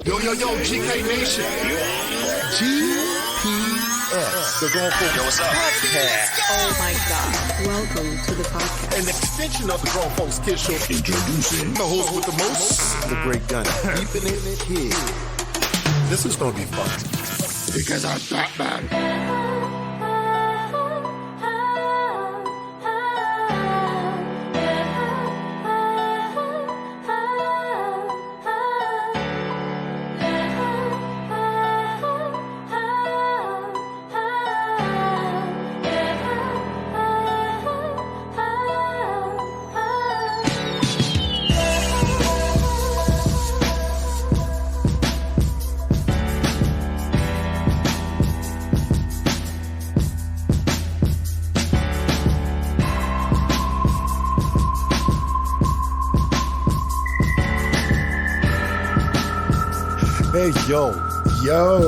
Yo, GK Nation. GPS. The Grown Folks Podcast. Oh my God. Welcome to the podcast. An extension of the Grown Folks Kids Show. Introducing the host with the most, the great gun. Keeping it here. This is going to be fun. Because I'm Batman. Hey, yo.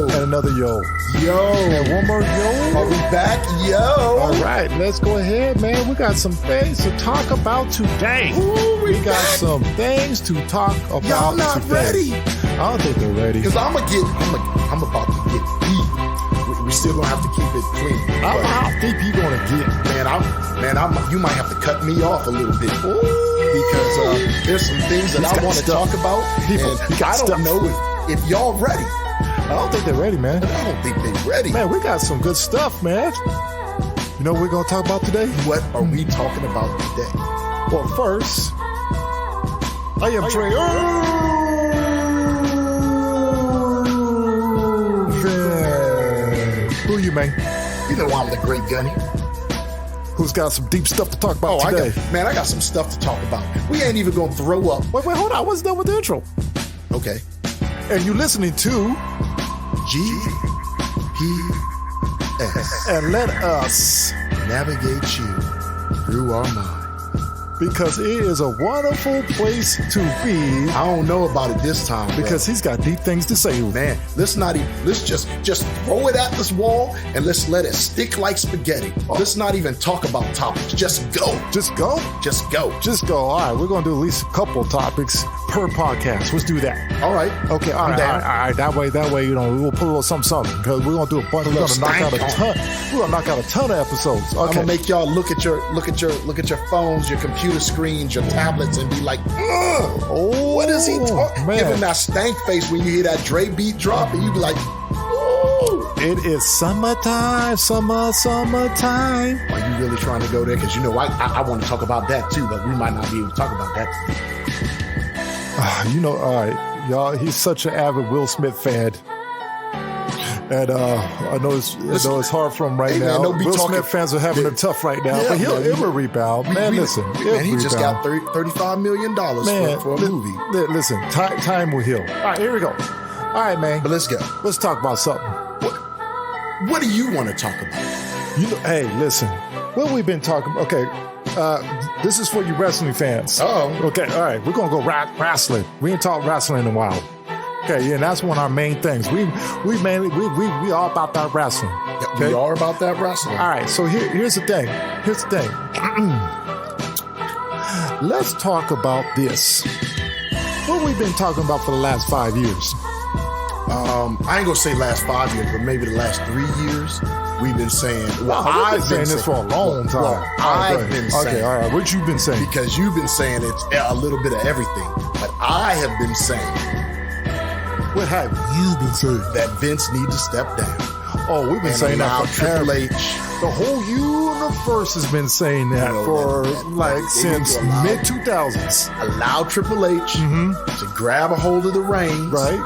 And another yo. And one more yo. Are we back? Yo. All right, let's go ahead, man. We got some things to talk about today. Ooh, we got some things to talk about today. Y'all not ready? I don't think they're ready. Because I'm about to get deep. We still gonna have to keep it clean. How deep you gonna get? You might have to cut me off a little bit. Because there's some things that I want to talk about. And I don't know if y'all ready. I don't think they're ready, man. I don't think they're ready. Man, we got some good stuff, man. You know what we're going to talk about today? What are we talking about today? Well, first, I am Trey. Who are you, man? You know I'm the great Gunny. Who's got some deep stuff to talk about today? I got some stuff to talk about. We ain't even going to throw up. Wait, hold on. I wasn't done with the intro. Okay. And you're listening to GPS. And let us navigate you through our mind. Because it is a wonderful place to be. I don't know about it this time. Because he's got deep things to say. Man, let's just throw it at this wall and let's let it stick like spaghetti. Let's not even talk about topics. Just go. Just go? Just go. Just go. All right, we're going to do at least a couple topics per podcast. Let's do that. All right. Okay, all right. That way, you know, we'll put a little something. Because we're going to do a bunch. We're going to knock out a ton of episodes. Okay. I'm going to make y'all look at your phones, your computer screens, your tablets, and be like, oh, what is he talking? Give him that stank face when you hear that Dre beat drop, and you be like, oh. It is summertime. Are you really trying to go there? Because you know, I want to talk about that too, but we might not be able to talk about that today. All right, y'all. He's such an avid Will Smith fan. And I know it's hard for him right now. Will Smith fans are having it tough right now, but it will rebound. He just got $35 million for a movie. Listen, time will heal. All right, here we go. All right, man. But let's go. Let's talk about something. What do you want to talk about? Hey, listen. What we've been talking about. Okay, this is for you wrestling fans. Okay, all right. We're going to go wrestling. We ain't talked wrestling in a while. Okay, yeah, and that's one of our main things. We all about that wrestling. Okay? We are about that wrestling. All right, so here's the thing. Let's talk about this. What we've been talking about for the last 5 years. I ain't gonna say last 5 years, but maybe the last 3 years. We've been saying. I've been saying this for a long time. I've been saying. Okay, all right. What you been saying? Because you've been saying it's a little bit of everything, but I have been saying. What have you been saying? That Vince needs to step down. Oh, we've been saying that for Triple H. The whole universe has been saying that since mid 2000s. Allow Triple H to grab a hold of the reins. Right.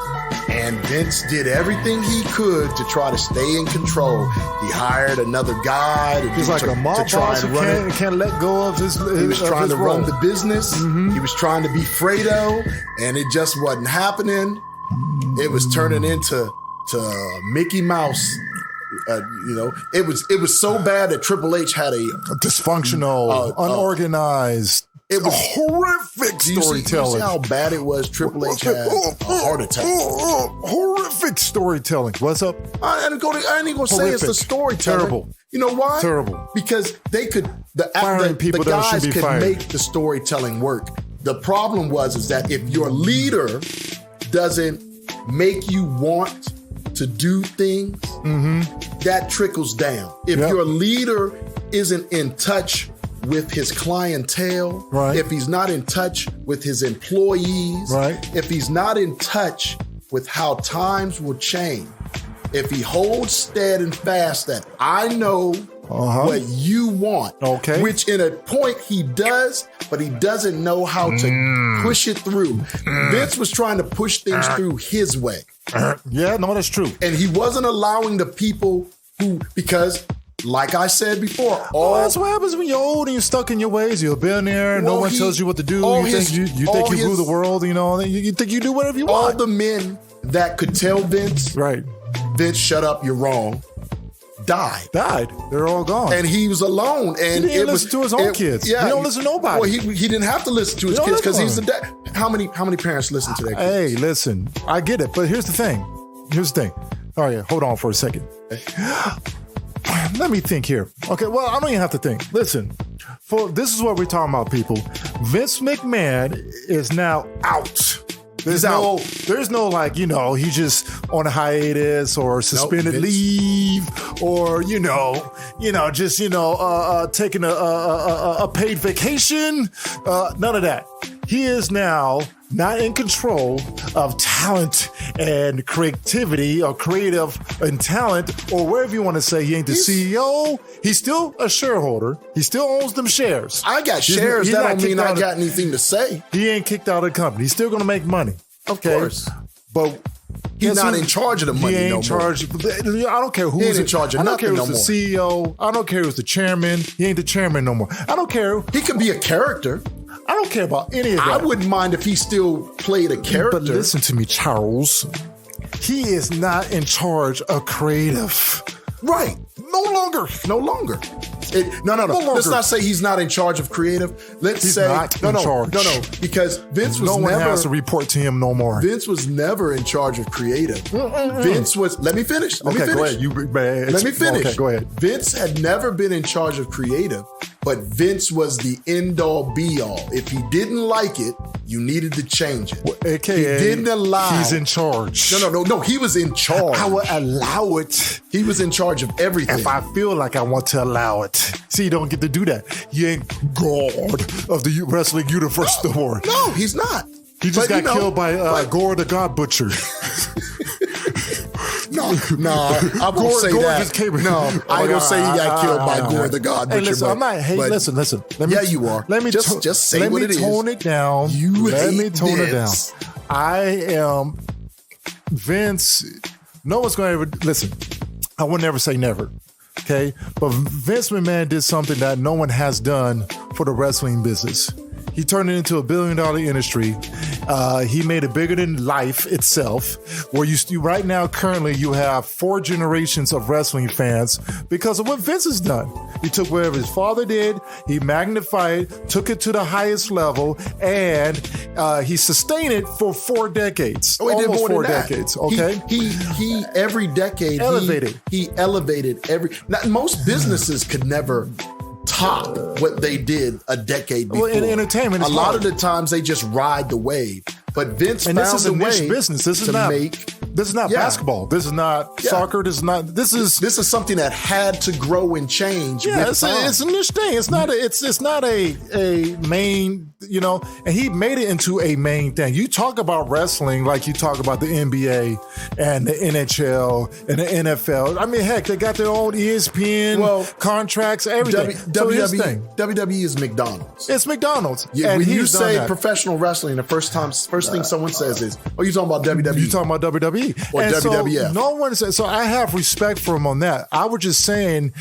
And Vince did everything he could to try to stay in control. He hired another guy He's like a mob boss who can't let go of his He was trying to run the business. Mm-hmm. He was trying to be Fredo, and it just wasn't happening. It was turning into Mickey Mouse. It was so bad that Triple H had a dysfunctional, unorganized. It was horrific storytelling. You see how bad it was? Triple H had a heart attack. Horrific storytelling. What's up? I ain't gonna say it's the storytelling. Terrible. You know why? Terrible. Because they could the guys could make the storytelling work. The problem is that if your leader doesn't make you want to do things, that trickles down. If your leader isn't in touch with his clientele, right. if he's not in touch with his employees, right. if he's not in touch with how times will change, if he holds stead and fast that I know what you want, which in a point he does, but he doesn't know how to push it through. Vince was trying to push things through his way. Yeah, no, that's true. And he wasn't allowing the people who, because like I said before, that's what happens when you're old and you're stuck in your ways. You're a billionaire. No one tells you what to do. You think you rule the world. You think you do whatever you want. All the men that could tell Vince, right? Vince, shut up. You're wrong. Died. They're all gone. And he was alone. And he didn't listen to his own kids. Yeah, he don't listen to nobody. Well, he didn't have to listen to his kids because he's the dad. How many parents listen to their kids? Hey, listen, I get it, but here's the thing. All right, hold on for a second. Let me think here. Okay, well, I don't even have to think. Listen, this is what we're talking about, people. Vince McMahon is now out. There's no he's just on a hiatus or suspended leave or, taking a paid vacation. None of that. He is now not in control of talent and creativity or creative and talent or wherever you want to say. He ain't the CEO. He's still a shareholder. He still owns them shares. I got shares. That don't mean I got anything to say. He ain't kicked out of the company. He's still going to make money. Of course. But he's not in charge of the money. He ain't in charge. I don't care who's in charge of nothing no more. I don't care who's the CEO. I don't care who's the chairman. He ain't the chairman no more. I don't care. He could be a character. I don't care about any of that. I wouldn't mind if he still played a character. But listen to me, Charles. He is not in charge of creative. Right. No longer. No. Let's not say he's not in charge of creative. He's not in charge. No. Because Vince was never. No one has to report to him no more. Vince was never in charge of creative. Vince was. Let me finish. Go ahead. Let me finish. Okay, go ahead. Vince had never been in charge of creative, but Vince was the end all be all. If he didn't like it, you needed to change it. Well, AKA, he didn't allow. He's in charge. No. He was in charge. I would allow it. He was in charge of everything. If I feel like I want to allow it. See, you don't get to do that. You ain't God of the wrestling universe no more. No, he's not. He just got killed by Gore the God Butcher. No, I won't say that. No, I ain't gonna say he got killed by Gore the God Butcher. Hey, listen, I'm not. Hey, listen. You are. Let me just say what it is. Let me tone it down. Let me tone it down. I am Vince. No one's going to ever listen. I would never say never. Okay, but Vince McMahon did something that no one has done for the wrestling business. He turned it into $1 billion industry. He made it bigger than life itself, where right now, currently, you have 4 generations of wrestling fans because of what Vince has done. He took whatever his father did, he magnified, took it to the highest level, and he sustained it for 4 decades. Oh, he did more than 4 that. decades. Okay, he every decade elevated. He elevated every. Most businesses could never top what they did a decade before. Well, in entertainment, a lot of the times they just ride the wave. But Vince found this is a way niche business. This is not basketball. This is not soccer. This is something that had to grow and change. Yeah, it's a niche thing. It's not a main. And he made it into a main thing. You talk about wrestling like you talk about the NBA and the NHL and the NFL. I mean, heck, they got their own ESPN contracts, everything. WWE is McDonald's. It's McDonald's. Yeah, when you say professional wrestling, the first thing someone says is, "Oh, you talking about WWE?" You talking about WWE or WWF? So no one says. So I have respect for him on that. I was just saying,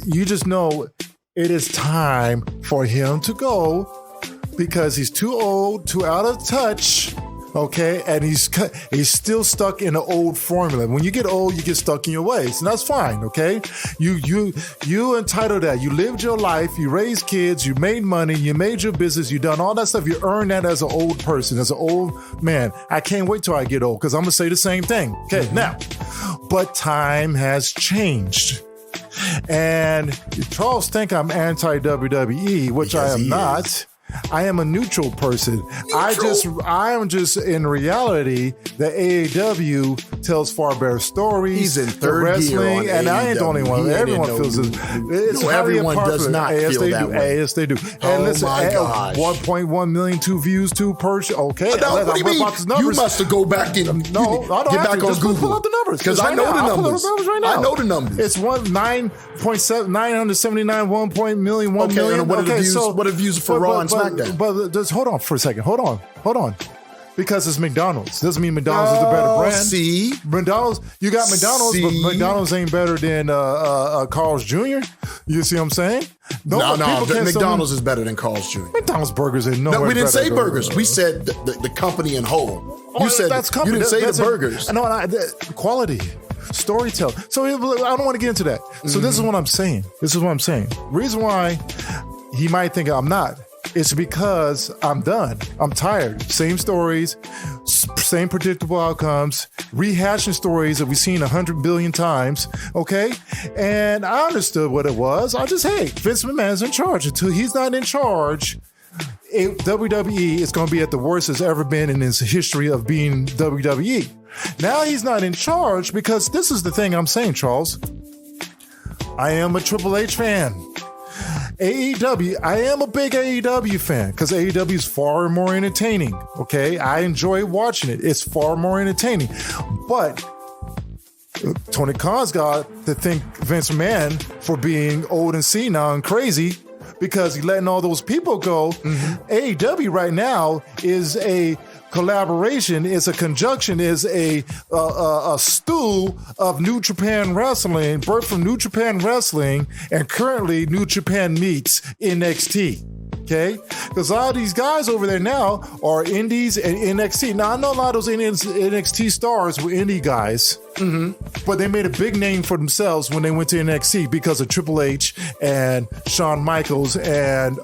you just know it is time for him to go because he's too old, too out of touch. Okay, and he's still stuck in the old formula. When you get old, you get stuck in your ways, and that's fine. Okay, you entitled that. You lived your life, you raised kids, you made money, you made your business, you done all that stuff. You earned that as an old person, as an old man. I can't wait till I get old because I'm gonna say the same thing. Okay, now, but time has changed. And Charles think I'm anti-WWE, which because I am not. I am a neutral person. I am just in reality that AEW tells far better stories. He's in third gear on and AEW. I ain't the only one. Everyone feels this. It's everyone does not feel that way. Yes, they do. Oh, And listen, my gosh. 1.1 million, 2 views, 2 per show. Okay. What do you mean? You must have go back and get back on Google. Pull up the numbers. Because I know the numbers. Right now. I know the numbers. It's 979, 1 million, 1 million. And what are the views for Raw and SmackDown? But just hold on for a second. Hold on. Because it's McDonald's. Doesn't mean McDonald's is the better brand. See? McDonald's, you got McDonald's, but McDonald's ain't better than Carl's Jr. You see what I'm saying? No, McDonald's is better than Carl's Jr. McDonald's burgers ain't nowhere. No, we didn't say better. burgers. We said the company in whole. You said that's company. You didn't say the burgers. No, quality. Storytelling. So I don't want to get into that. So this is what I'm saying. Reason why he might think I'm not, it's because I'm done. I'm tired. Same stories, same predictable outcomes, rehashing stories that we've seen 100 billion times. Okay. And I understood what it was. Vince McMahon's in charge. Until he's not in charge, WWE is going to be at the worst it's ever been in its history of being WWE. Now he's not in charge because this is the thing I'm saying, Charles. I am a Triple H fan. AEW, I am a big AEW fan because AEW is far more entertaining. Okay, I enjoy watching it. It's far more entertaining. But Tony Khan's got to thank Vince McMahon for being old and senile and crazy because he's letting all those people go. AEW right now is a collaboration, is a conjunction, is a stew of New Japan Wrestling, birthed from New Japan Wrestling, and currently New Japan meets NXT. Okay? Because a lot of these guys over there now are indies and NXT. Now, I know a lot of those NXT stars were indie guys, but they made a big name for themselves when they went to NXT because of Triple H and Shawn Michaels and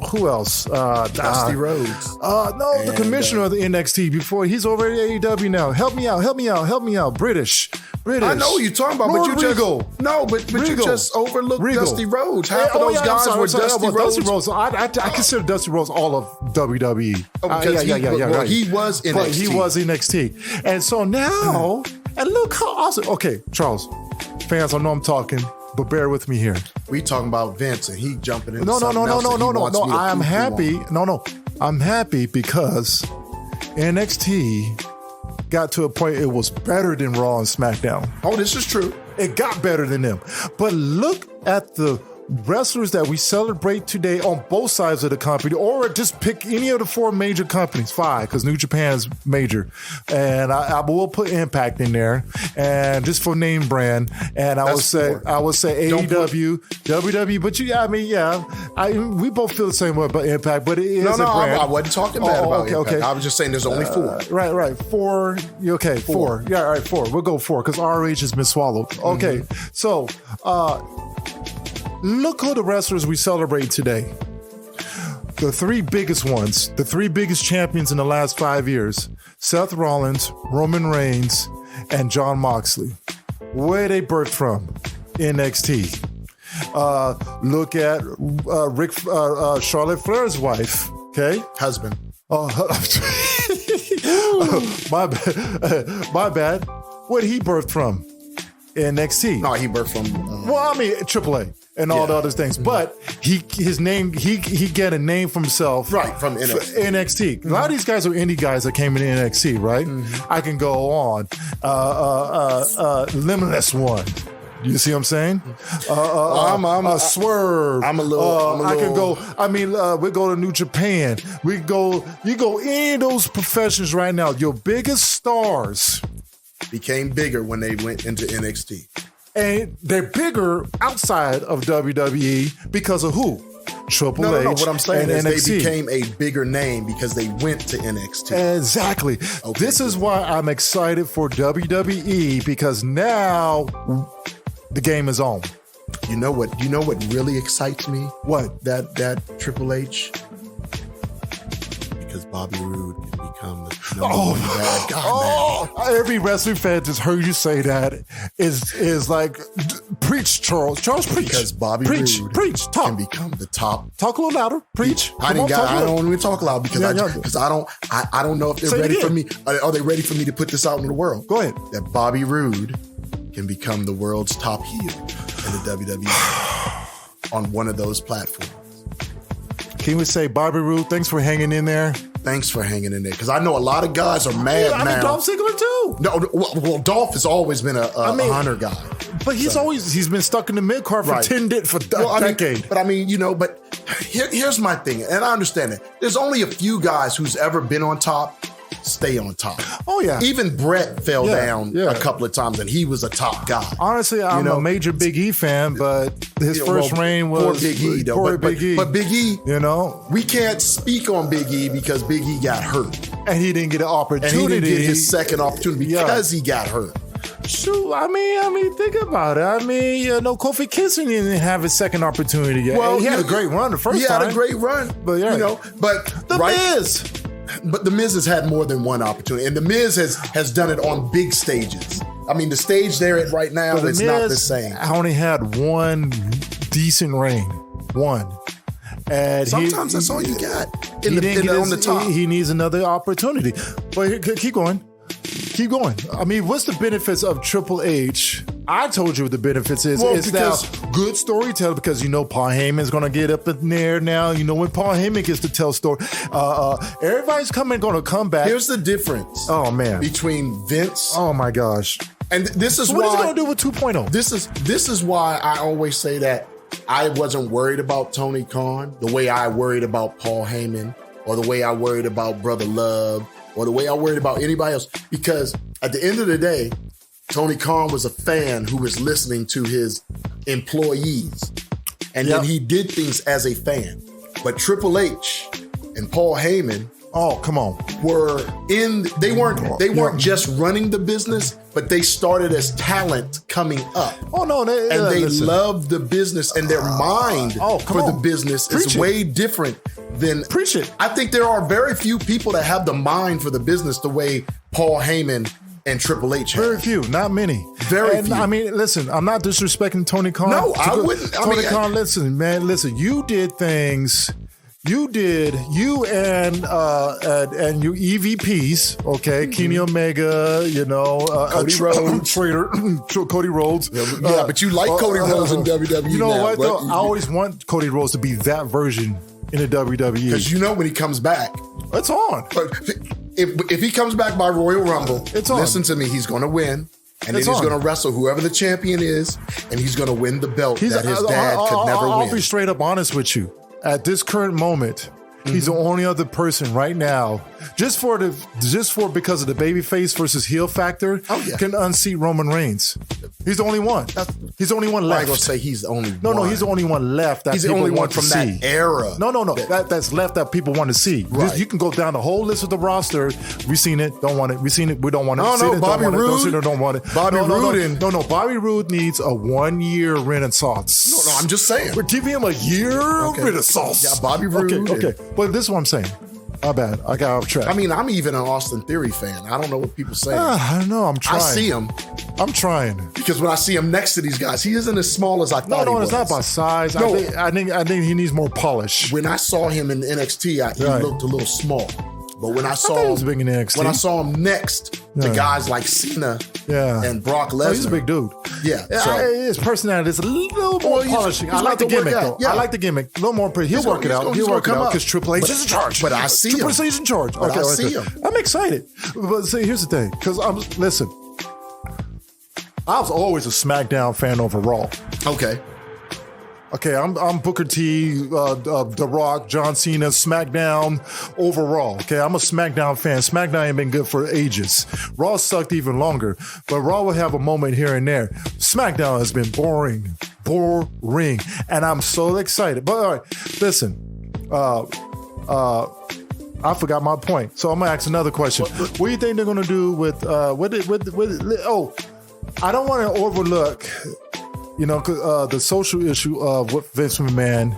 who else? Dusty Rhodes. The commissioner of the NXT before. He's over at AEW now. Help me out. British. I know what you're talking about, Lord but you Regal. you just overlooked Dusty Rhodes. Half of those guys were Dusty Rhodes. Dusty Rhodes. I consider Dusty Rhodes all of WWE. Right. He was NXT. But he was NXT. And so now, and look how awesome. Okay, Charles, fans, I know I'm talking, but bear with me here. We talking about Vince and he jumping into No. I'm happy. No. I'm happy because NXT got to a point it was better than Raw and SmackDown. Oh, this is true. It got better than them. But look at the wrestlers that we celebrate today on both sides of the company, or just pick any of the 4 major companies, 5, because New Japan's major. And I will put Impact in there, and just for name brand. And I would say AEW, WWE. But we both feel the same way about Impact, but it is a brand. I wasn't talking bad about Impact. Okay. I was just saying there's only 4. Right. 4. Okay, 4. Yeah, all right, 4. We'll go 4 because ROH has been swallowed. Okay, so look who the wrestlers we celebrate today. The 3 biggest ones, the 3 biggest champions in the last 5 years: Seth Rollins, Roman Reigns, and Jon Moxley. Where they birthed from? NXT. Look at Charlotte Flair's wife. Okay, husband. My bad. Where did he birth from? NXT. No, he birthed from. AAA. And all the other things, but he get a name for himself, right, from NXT. A lot of these guys are indie guys that came in NXT, right? I can go on. Limitless One. You see what I'm saying? Swerve. I'm a little. I can go. We go to New Japan. You go any of those professions right now. Your biggest stars became bigger when they went into NXT. And they're bigger outside of WWE because of who? Triple H. What I'm saying is NXT. They became a bigger name because they went to NXT. Exactly. Okay. This is why I'm excited for WWE, because now the game is on. You know what really excites me? What? That Triple H. Because Bobby Roode can become the number one bad guy now. Every wrestling fan just heard you say that is like, preach, Charles. Charles, preach. Because Bobby Roode can become the top. Talk a little louder. Preach. I don't even talk loud because I don't know if they're ready for me. Are they ready for me to put this out in the world? Go ahead. That Bobby Roode can become the world's top heel in the WWE on one of those platforms. Can we say, Bobby Roode, thanks for hanging in there? Thanks for hanging in there. Because I know a lot of guys are mad now. I mean, Dolph Ziggler too. No, well, Dolph has always been a hunter guy. But he's been stuck in the mid-card for a decade. But here's my thing, and I understand it. There's only a few guys who's ever been on top stay on top. Oh, yeah. Even Brett fell down a couple of times, and he was a top guy. Honestly, I'm a major Big E fan, but his first reign was poor Big E, though. But Big E, we can't speak on Big E because Big E got hurt. And he didn't get an opportunity. And he didn't get his second opportunity because he got hurt. Shoot, I mean, think about it. Kofi Kingston didn't have his second opportunity yet. Well, he had a great run the first time. He had a great run, but The Miz. But The Miz has had more than one opportunity, and The Miz has done it on big stages. I mean, the stage they're at right now is not the same. I only had one decent reign, one. And sometimes that's all you got on the top. He needs another opportunity. But keep going. Keep going. I mean, what's the benefits of Triple H? I told you what the benefits is. Well, it's now good storytelling because Paul Heyman's going to get up in there now. When Paul Heyman gets to tell story, everybody's going to come back. Here's the difference. Oh man, between Vince. Oh my gosh. And this is what is he going to do with 2.0? This is why I always say that I wasn't worried about Tony Khan the way I worried about Paul Heyman or the way I worried about Brother Love or the way I worried about anybody else. Because at the end of the day, Tony Khan was a fan who was listening to his employees. And then he did things as a fan. But Triple H and Paul Heyman, come on, they weren't just running the business, but they started as talent coming up. Oh no, they loved the business, and their mind for the business is way different than. Preach it. I think there are very few people that have the mind for the business the way Paul Heyman and Triple H have. Very few, not many. Very few. I mean, listen, I'm not disrespecting Tony Khan. No, I wouldn't. Tony Khan, listen, you did things. You and your EVPs, okay? Kenny Omega, Cody Rhodes. Yeah, but you like Cody Rhodes in WWE. You know now, what? Though? I always want Cody Rhodes to be that version in the WWE. Because when he comes back, it's on. If he comes back by Royal Rumble, it's on. Listen to me, he's going to win. And then he's going to wrestle whoever the champion is, and he's going to win the belt that his dad could never win. I'll be straight up honest with you. At this current moment, he's the only other person right now, just because of the babyface versus heel factor, can unseat Roman Reigns. He's the only one. He's the only one left. I'm going to say he's the only one. No, he's the only one left. He's the only one from that era. No. That's left that people want to see. Right. You can go down the whole list of the roster. We've seen it. Don't want it. We've seen it. We don't want it. No, Bobby Roode. Don't want it. Bobby Roode. No. Bobby Roode needs a 1-year renaissance. No, I'm just saying. We're giving him a year renaissance. Yeah, Bobby Roode. Okay. But this is what I'm saying. My bad. I got off track. I mean, I'm even an Austin Theory fan. I don't know what people say. I don't know. I'm trying. I see him. I'm trying. Because when I see him next to these guys, he isn't as small as I thought he was. It's not by size. No. I think he needs more polish. When I saw him in NXT, he looked a little small. But when I saw him, he was big in NXT. When I saw him next to guys like Cena and Brock Lesnar. He's a big dude. Yeah. His personality is a little more polishing. I like the gimmick, though. I like the gimmick. A little more. He'll work it out. He'll work it out because Triple H is in charge. But I see him. Triple H is in charge. But I see him. I'm excited. But see, here's the thing. Because listen, I was always a SmackDown fan over Raw. Okay, I'm Booker T, The Rock, John Cena, SmackDown overall. Okay, I'm a SmackDown fan. SmackDown ain't been good for ages. Raw sucked even longer, but Raw will have a moment here and there. SmackDown has been boring, and I'm so excited. But all right, listen, I forgot my point, so I'm gonna ask another question. What do you think they're gonna do with I don't want to overlook. The social issue of what Vince McMahon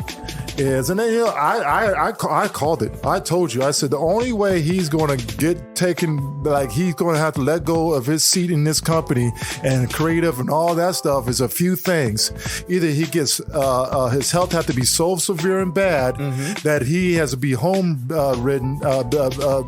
is, and then I called it. I told you. I said the only way he's going to get taken, like he's going to have to let go of his seat in this company and creative and all that stuff is a few things. Either he gets his health have to be so severe and bad that he has to be home ridden,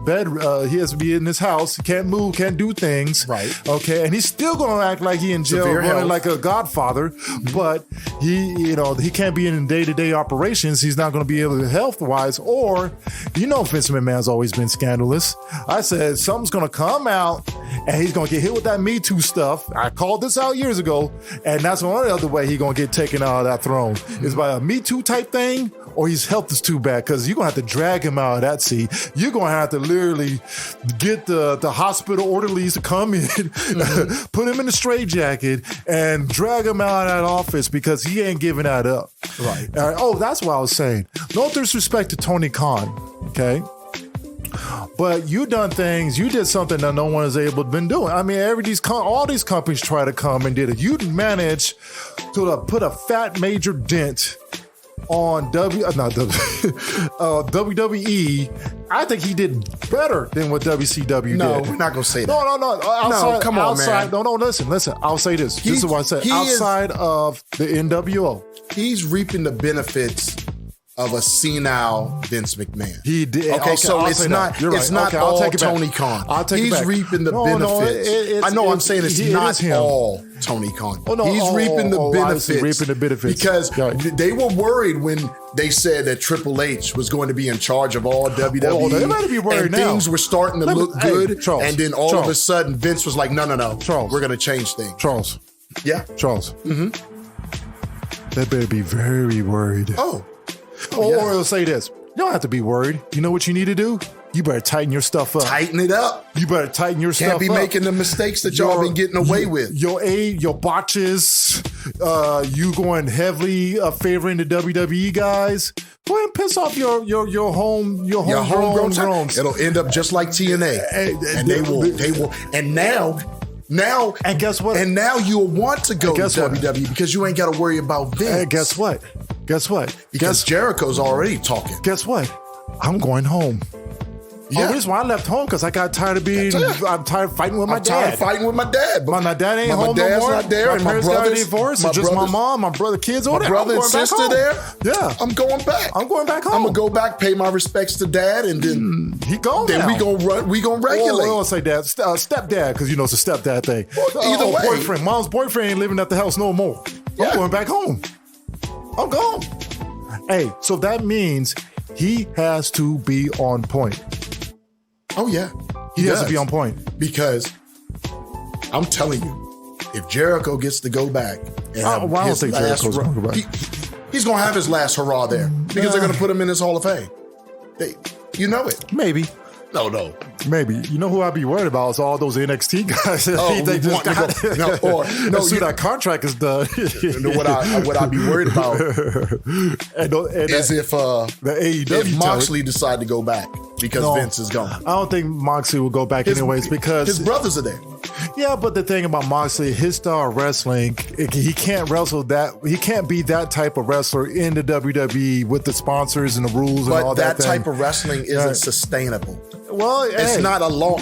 bed. He has to be in his house. He can't move, can't do things. Right. Okay, and he's still going to act like he in jail, running like a godfather, but he can't be in day-to-day operations. He's not going to be able to health-wise, or, Vince McMahon's always been scandalous. I said, something's going to come out, and he's going to get hit with that Me Too stuff. I called this out years ago, and that's the only other way he's going to get taken out of that throne is by a Me Too type thing, or his health is too bad, because you're going to have to drag him out of that seat. You're going to have to literally get the hospital orderlies to come in, put him in a straitjacket, and drag him out of that office because he ain't giving that up. Right. Oh, that's what I was saying. No disrespect to Tony Khan, okay? But you did something that no one has able to been doing. I mean, all these companies try to come and did it. You managed to put a fat major dent on WWE. I think he did better than what WCW did. No, we're not going to say that. No. No, come on, man. No, listen. I'll say this. This is what I said. Outside of the NWO. He's reaping the benefits of a senile Vince McMahon. He did. Okay, so it's not. It's not all Tony Khan. I'll take it back. He's reaping the benefits. I know. I'm saying it's not all Tony Khan. He's reaping the benefits. Because they were worried when they said that Triple H was going to be in charge of all WWE. They better be worried now. Things were starting to look good. Charles, and then all of a sudden, Vince was like, no. Charles, we're going to change things. Charles. Yeah. Charles. Mm-hmm. They better be very worried. Or it'll say this. You don't have to be worried. You know what you need to do? You better tighten your stuff up. Tighten it up. You better tighten your stuff up. Can't be making the mistakes that y'all been getting away with. Your botches, you going heavily favoring the WWE guys. Go ahead and piss off your homegrown drones. It'll end up just like TNA. And they will. And now, and guess what? And now you'll want to go to WWE because you ain't got to worry about Vince. And guess what? Because Jericho's already talking. Guess what? I'm going home. Yeah. The reason why I left home because I got tired of I'm tired of fighting with my dad. I'm tired of fighting with my dad. But my dad ain't home no more. Not there. My parents got a divorce. It's just my mom, my brother, kids over there. My brother and sister there. Yeah. I'm going back. I'm going back home. I'm going to go back, pay my respects to dad, and then he gone then now. we going to regulate. We don't say dad. Stepdad, because it's a stepdad thing. Well, either way. Boyfriend. Mom's boyfriend ain't living at the house no more. Yeah. I'm going back home. I'm gone. Hey, so that means he has to be on point. Oh, yeah. He has to be on point. Because I'm telling you, if Jericho gets to go back and have I don't think Jericho's going to go back. He's going to have his last hurrah there because they're going to put him in his Hall of Fame. You know it. Maybe. No. Maybe. You know who I'd be worried about is all those NXT guys. That contract is done. What I'd be worried about is if Moxley decide to go back because Vince is gone. I don't think Moxley will go back anyways because his brothers are there. Yeah, but the thing about Moxley, his style of wrestling, he can't wrestle that. He can't be that type of wrestler in the WWE with the sponsors and the rules and all that. But that type of wrestling isn't sustainable. Well, it's not a long.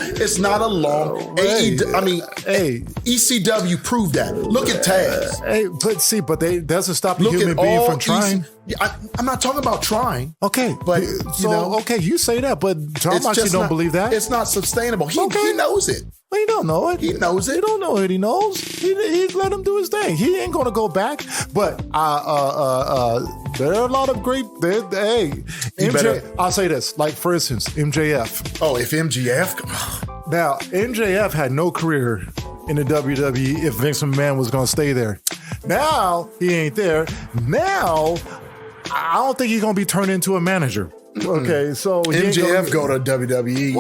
ECW proved that. Look at Taz. But they doesn't stop the human being from trying. I'm not talking about trying. Okay, but you say that, but John Moxley don't believe that. It's not sustainable. He knows it. Well, he don't know it. He knows it. He don't know it. He knows. He let him do his thing. He ain't gonna go back. But there are a lot of great. I'll say this. Like for instance, MJF. Oh, if MJF. Now MJF had no career in the WWE if Vince McMahon was gonna stay there. Now he ain't there. Now I don't think he's gonna be turned into a manager. Okay, so MJF go to WWE.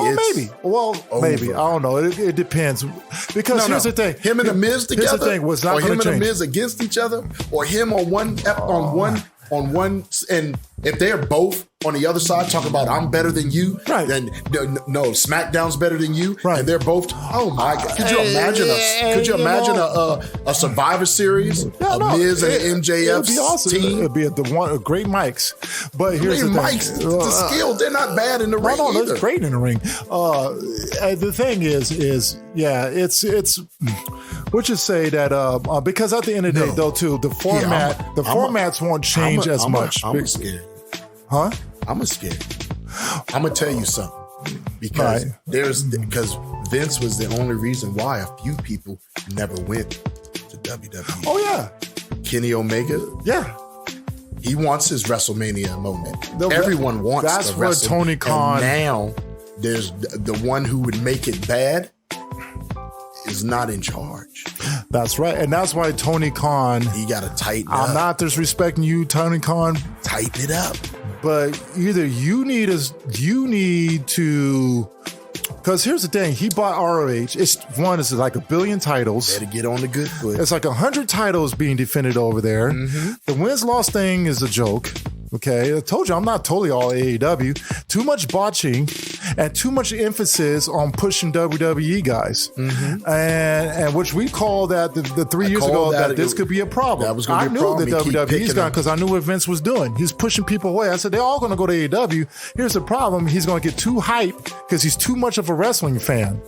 Well, maybe. I don't know. It depends. Because here's the thing: him and the Miz together. Here's the thing: was not or him and change. the Miz against each other, or him on one on one, and if they're both on the other side talking about I'm better than you, right? Then no, SmackDown's better than you, right? And they're both. Oh my God! Could you imagine a Survivor Series, Miz and MJF's be awesome. team? It'd be great mics. But here's the mics, thing. the skill, they're not bad in the ring. No, either. that's great in the ring. The thing is yeah, it's. We'll just say that because at the end of the day, though, too, the formats won't change as much. I'm scared. Huh? I'm scared. I'm gonna tell you something because because Vince was the only reason why a few people never went to WWE. Oh yeah, Kenny Omega. Yeah. He wants his WrestleMania moment. Everyone wants. That's where Tony Khan. And now there's the one who would make it bad is not in charge. That's right, and that's why Tony Khan. He got to tighten up. I'm not disrespecting you, Tony Khan. Tighten it up. But either you need to. Because here's the thing, he bought ROH. It's like 1 billion titles. Better get on the good foot. It's like 100 titles being defended over there. Mm-hmm. The wins-loss thing is a joke. Okay, I told you I'm not totally all AEW. Too much botching and too much emphasis on pushing WWE guys, and which we called that the 3 years ago that this could be a problem. That was going to be a problem. I knew that WWE's gone because I knew what Vince was doing. He's pushing people away. I said they're all going to go to AEW. Here's the problem: he's going to get too hyped because he's too much of a wrestling fan,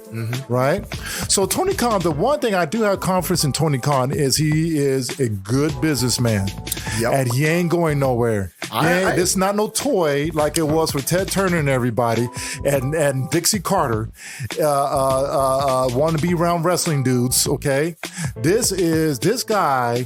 right? So Tony Khan, the one thing I do have confidence in Tony Khan is he is a good businessman, and he ain't going nowhere. This is not no toy like it was with Ted Turner and everybody and Dixie Carter want to be around wrestling dudes, okay? This guy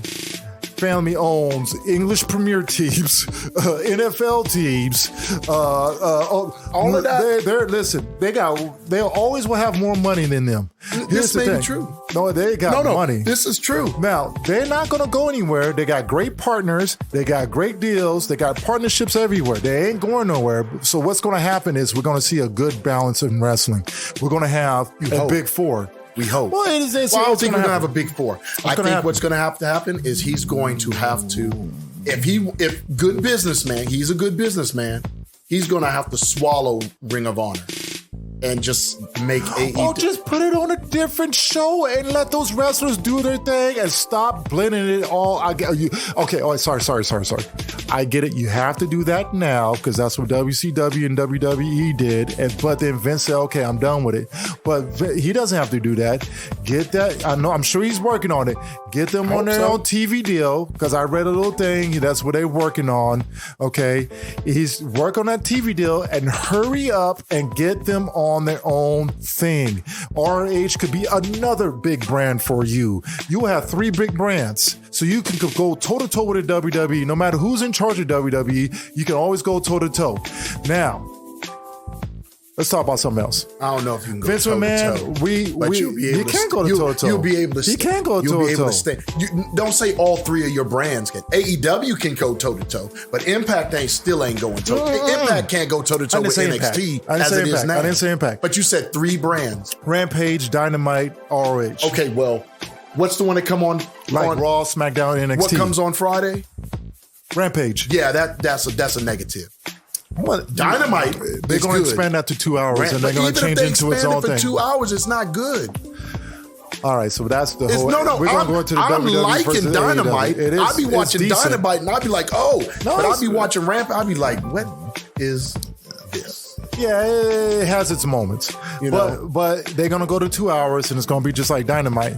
family owns English Premier teams, NFL teams, all of that. They always will have more money than them. This may be true. No, they got money. This is true. Now, they're not going to go anywhere. They got great partners. They got great deals. They got partnerships everywhere. They ain't going nowhere. So what's going to happen is we're going to see a good balance in wrestling. We're going to have a big four. We hope. Well, I don't think we're going to have a big four. I think what's going to have to happen is he's going to have to, if good businessman, he's a good businessman, he's going to have to swallow Ring of Honor and just make AEW. Oh, just put it on a different show and let those wrestlers do their thing and stop blending it all. I get you. Okay. Oh, sorry. I get it. You have to do that now because that's what WCW and WWE did. But then Vince said, "Okay, I'm done with it." But he doesn't have to do that. Get that. I know. I'm sure he's working on it. Get them on their own TV deal because I read a little thing. That's what they're working on. Okay, he's working on that TV deal and hurry up and get them on their own thing. RH could be another big brand for you. You have 3 big brands, so you can go toe-to-toe with the WWE. No matter who's in charge of WWE, you can always go toe-to-toe. Now, let's talk about something else. I don't know if you can go Vince McMahon, you can't go toe-to-toe. You'll be able to. You can't go toe-to-toe. You'll be able to stay. Don't say all 3 of your brands can. AEW can go toe-to-toe, but Impact still ain't going toe-to-toe. Impact can't go toe-to-toe with NXT as it is now. I didn't say Impact. But you said 3 brands. Rampage, Dynamite, ROH. Okay, well, what's the one that come on? Raw, SmackDown, NXT. What comes on Friday? Rampage. Yeah, that's a negative. What? Dynamite. They're going to expand that to 2 hours, and they're going to change it into its own thing. For 2 hours, it's not good. All right, so that's the whole. No, we're going to go into the I'm WWE liking Dynamite. I'll be watching Dynamite, and I'll be like, but I'll be watching Rampage. I'll be like, what is this? Yeah, it has its moments, but they're going to go to 2 hours, and it's going to be just like Dynamite.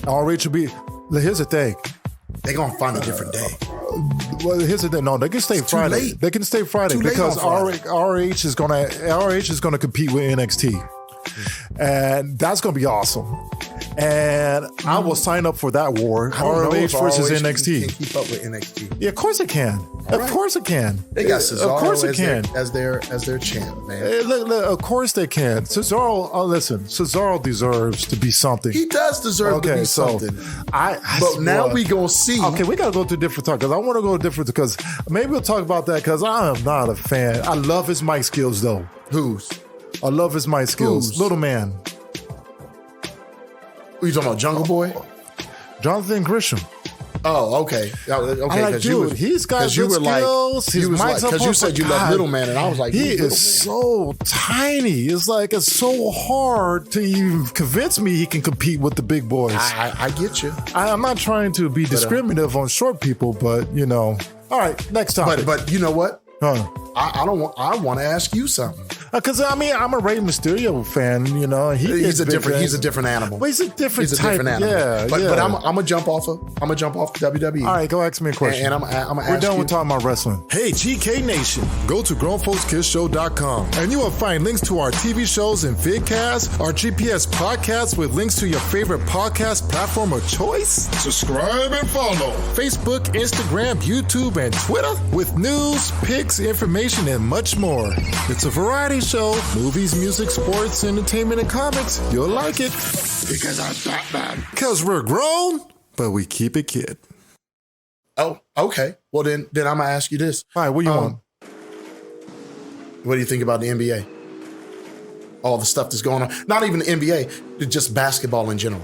RH will be. Here's the thing. They're going to find a different day. Well, here's the thing. No, they can stay Friday. They can stay Friday because RH is going to compete with NXT, and that's going to be awesome. And I will sign up for that war. ROH versus NXT. Can keep up with NXT. Yeah, of course it can. Of course it can. They got Cesaro of course it can. As their champ, man. Look, of course they can. Cesaro, listen, Cesaro deserves to be something. He does deserve to be something. But now we gonna see. Okay, we gotta go to a different talk because I want to go different because maybe we'll talk about that because I am not a fan. I love his mic skills though. I love his mic skills. Little man. Who you talking about, Jungle Boy? Jonathan Gresham. Oh, okay. Okay, I'm like, dude, he's got good skills. His mic's up. Because you said you love middleman, and I was like, he is so tiny. It's so hard to even convince me he can compete with the big boys. I get you. I'm not trying to be discriminative on short people, but All right, next topic. But you know what? Huh. I want to ask you something. Because I'm a Rey Mysterio fan, He's a different animal. Well, he's a different animal. Yeah, but I'm gonna jump off of WWE. All right, go ask me a question. And I'm gonna We're done with talking about wrestling. Hey, GK Nation, go to grownfolkskidsshow.com and you will find links to our TV shows and vidcasts, our GPS podcasts with links to your favorite podcast platform of choice. Subscribe and follow Facebook, Instagram, YouTube, and Twitter with news, pics, information, and much more. It's a variety show, movies, music, sports, entertainment, and comics. You'll like it. Because I'm Batman. Because we're grown, but we keep it kid. Oh, okay. Well, then I'm going to ask you this. All right, what do you want? What do you think about the NBA? All the stuff that's going on. Not even the NBA, just basketball in general.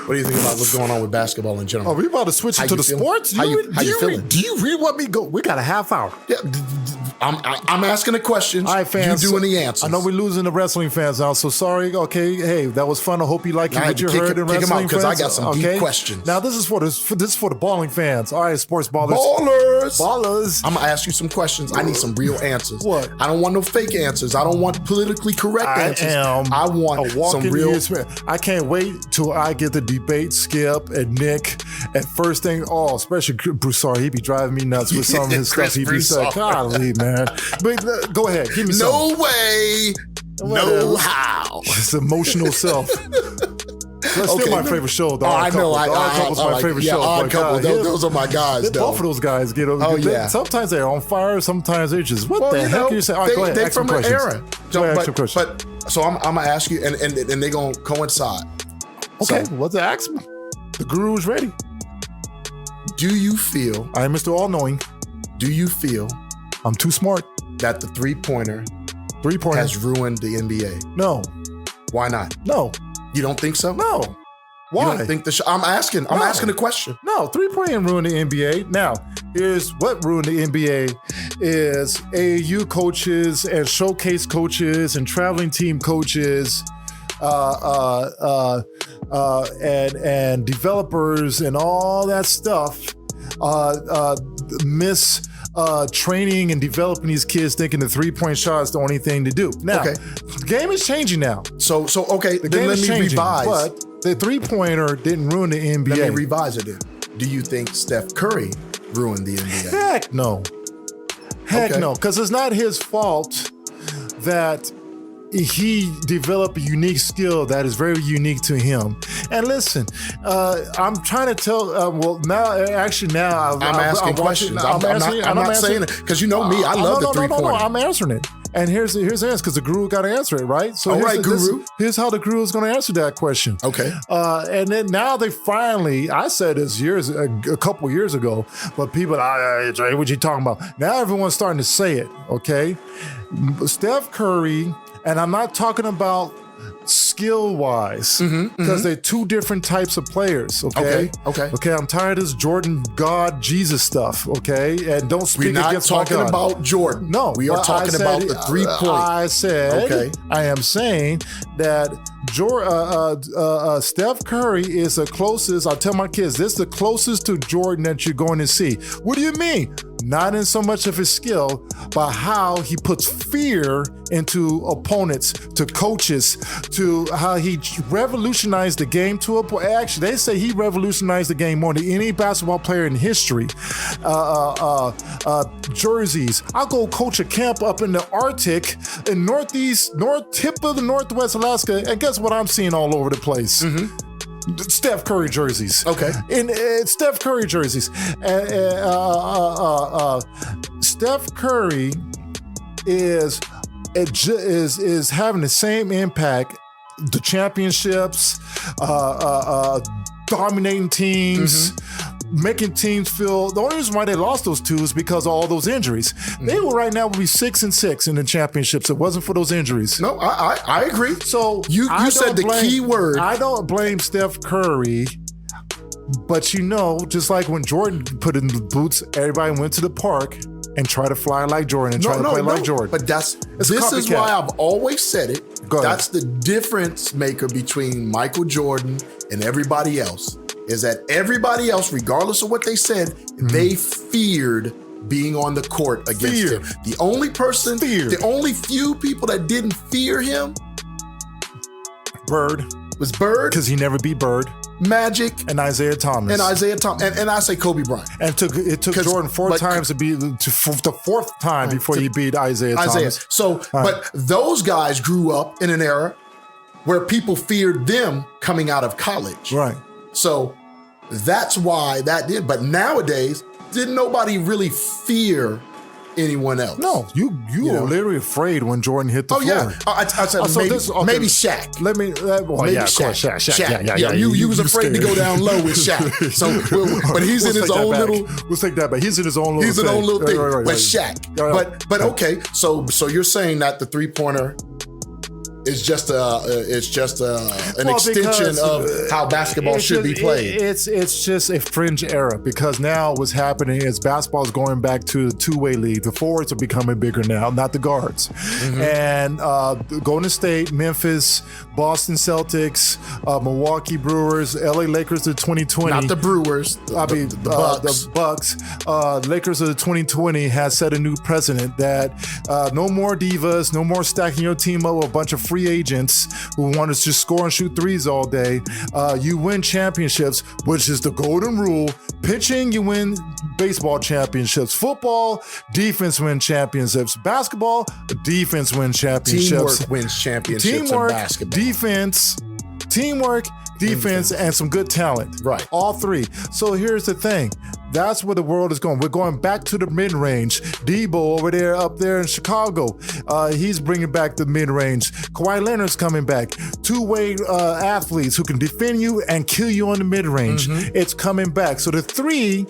What do you think about what's going on with basketball in general? Are we about to switch into the sports? How you feeling? Do you really want me to go? We got a half hour. Yeah, I'm asking the questions. All right, fans. You doing the answers. I know we're losing the wrestling fans now, so sorry. Okay, hey, that was fun. I hope you like what you heard in wrestling fans. Because I got some deep questions. Now this is for the balling fans. All right, sports ballers. Ballers. I'm gonna ask you some questions. I need some real answers. What? I don't want no fake answers. I don't want politically correct answers. I want some real. I can't wait till I get the debate Skip and Nick. And first thing, especially Broussard, he be driving me nuts with some of his stuff. He be saying, golly, man. But go ahead, give me some. No way. No how. It's emotional self. That's still my favorite show, though. I know. Odd Couple's my favorite show. Odd Couple, those are my guys, though. Both of those guys get over. Oh, yeah. Sometimes they're on fire. Sometimes they're just, what the heck are you saying? All right, go ahead. They're from an era. So I'm going to ask you, and they're going to coincide. Okay, what's the ask me? The guru's ready. Do you feel... I am Mr. All-Knowing. Do you feel... I'm too smart. That the three-pointer has ruined the NBA? No. Why not? No. You don't think so? No. Why? You don't think I'm asking a question. No, three-pointer ruined the NBA. Now, here's what ruined the NBA is AAU coaches and showcase coaches and traveling team coaches and developers and all that stuff miss training and developing these kids thinking the three-point shot is the only thing to do. Now, the game is changing now. So okay, the game is changing, revise. But the three-pointer didn't ruin the NBA. Let me revise it then. Do you think Steph Curry ruined the NBA? Heck no. Heck no, because it's not his fault that he developed a unique skill that is very unique to him. And listen, I'm trying to tell. I'm asking questions. I'm not saying it because you know me. I love the three-pointer. No, I'm answering it. And here's the answer because the guru got to answer it, right? So Guru. Here's how the guru is going to answer that question. Okay. And then now they finally, I said this a couple years ago, but people, Jay, what you talking about? Now everyone's starting to say it. Okay. Steph Curry. And I'm not talking about skill-wise, because they're two different types of players, okay? Okay, I'm tired of this Jordan God Jesus stuff, okay? And don't speak against my God. We're not talking about Jordan. No. We are talking about the three-point. I said, I am saying that Steph Curry is the closest, I tell my kids, this is the closest to Jordan that you're going to see. What do you mean? Not in so much of his skill, but how he puts fear into opponents, to coaches, to how he revolutionized the game to a point. Actually, they say he revolutionized the game more than any basketball player in history. Jerseys. I'll go coach a camp up in the Arctic, in north tip of the Northwest Alaska, and guess what I'm seeing all over the place? Steph Curry jerseys. Okay. Steph Curry jerseys. Steph Curry is having the same impact. The championships, dominating teams, making teams feel. The only reason why they lost those two is because of all those injuries. They will right now would be 6-6 in the championships. It wasn't for those injuries. No, I agree. So you said the key word. I don't blame Steph Curry But just like when Jordan put in the boots, everybody went to the park and try to fly like Jordan and try to play like Jordan. But this is why I've always said it. That's the difference maker between Michael Jordan and everybody else, is that everybody else, regardless of what they said, they feared being on the court against him. The only person, the only few people that didn't fear him was Bird. Because he never beat Bird. Magic. And Isaiah Thomas. And I say Kobe Bryant. And it took Jordan four times to beat the fourth time before he beat Isaiah Thomas. So, but those guys grew up in an era where people feared them coming out of college. Right. So that's why that did. But nowadays, didn't nobody really fear anyone else? No, you were literally afraid when Jordan hit the floor. Yeah, I said maybe Shaq. Maybe Shaq. Yeah. You was afraid to go down low with Shaq. So, but he's in his own little. We'll take that back. He's in his own little. He's in his own little thing. Right. But Shaq. But okay. So you're saying that the 3-pointer is just an extension of how basketball should be played. It's just a fringe era, because now what's happening is basketball is going back to the two-way league. The forwards are becoming bigger now, not the guards. And Golden State, Memphis, Boston Celtics, Milwaukee Brewers, LA Lakers of 2020. Not the Brewers. The Bucks. Lakers of the 2020 has set a new precedent that no more divas, no more stacking your team up with a bunch of free agents who want to just score and shoot threes all day. You win championships, which is the golden rule. Pitching, you win baseball championships. Football, defense wins championships. Basketball, defense wins championships. Teamwork wins championships in basketball. Teamwork, defense, and some good talent. Right. All three. So here's the thing. That's where the world is going. We're going back to the mid-range. Debo over there, up there in Chicago, he's bringing back the mid-range. Kawhi Leonard's coming back. Two-way athletes who can defend you and kill you on the mid-range. It's coming back. So the 3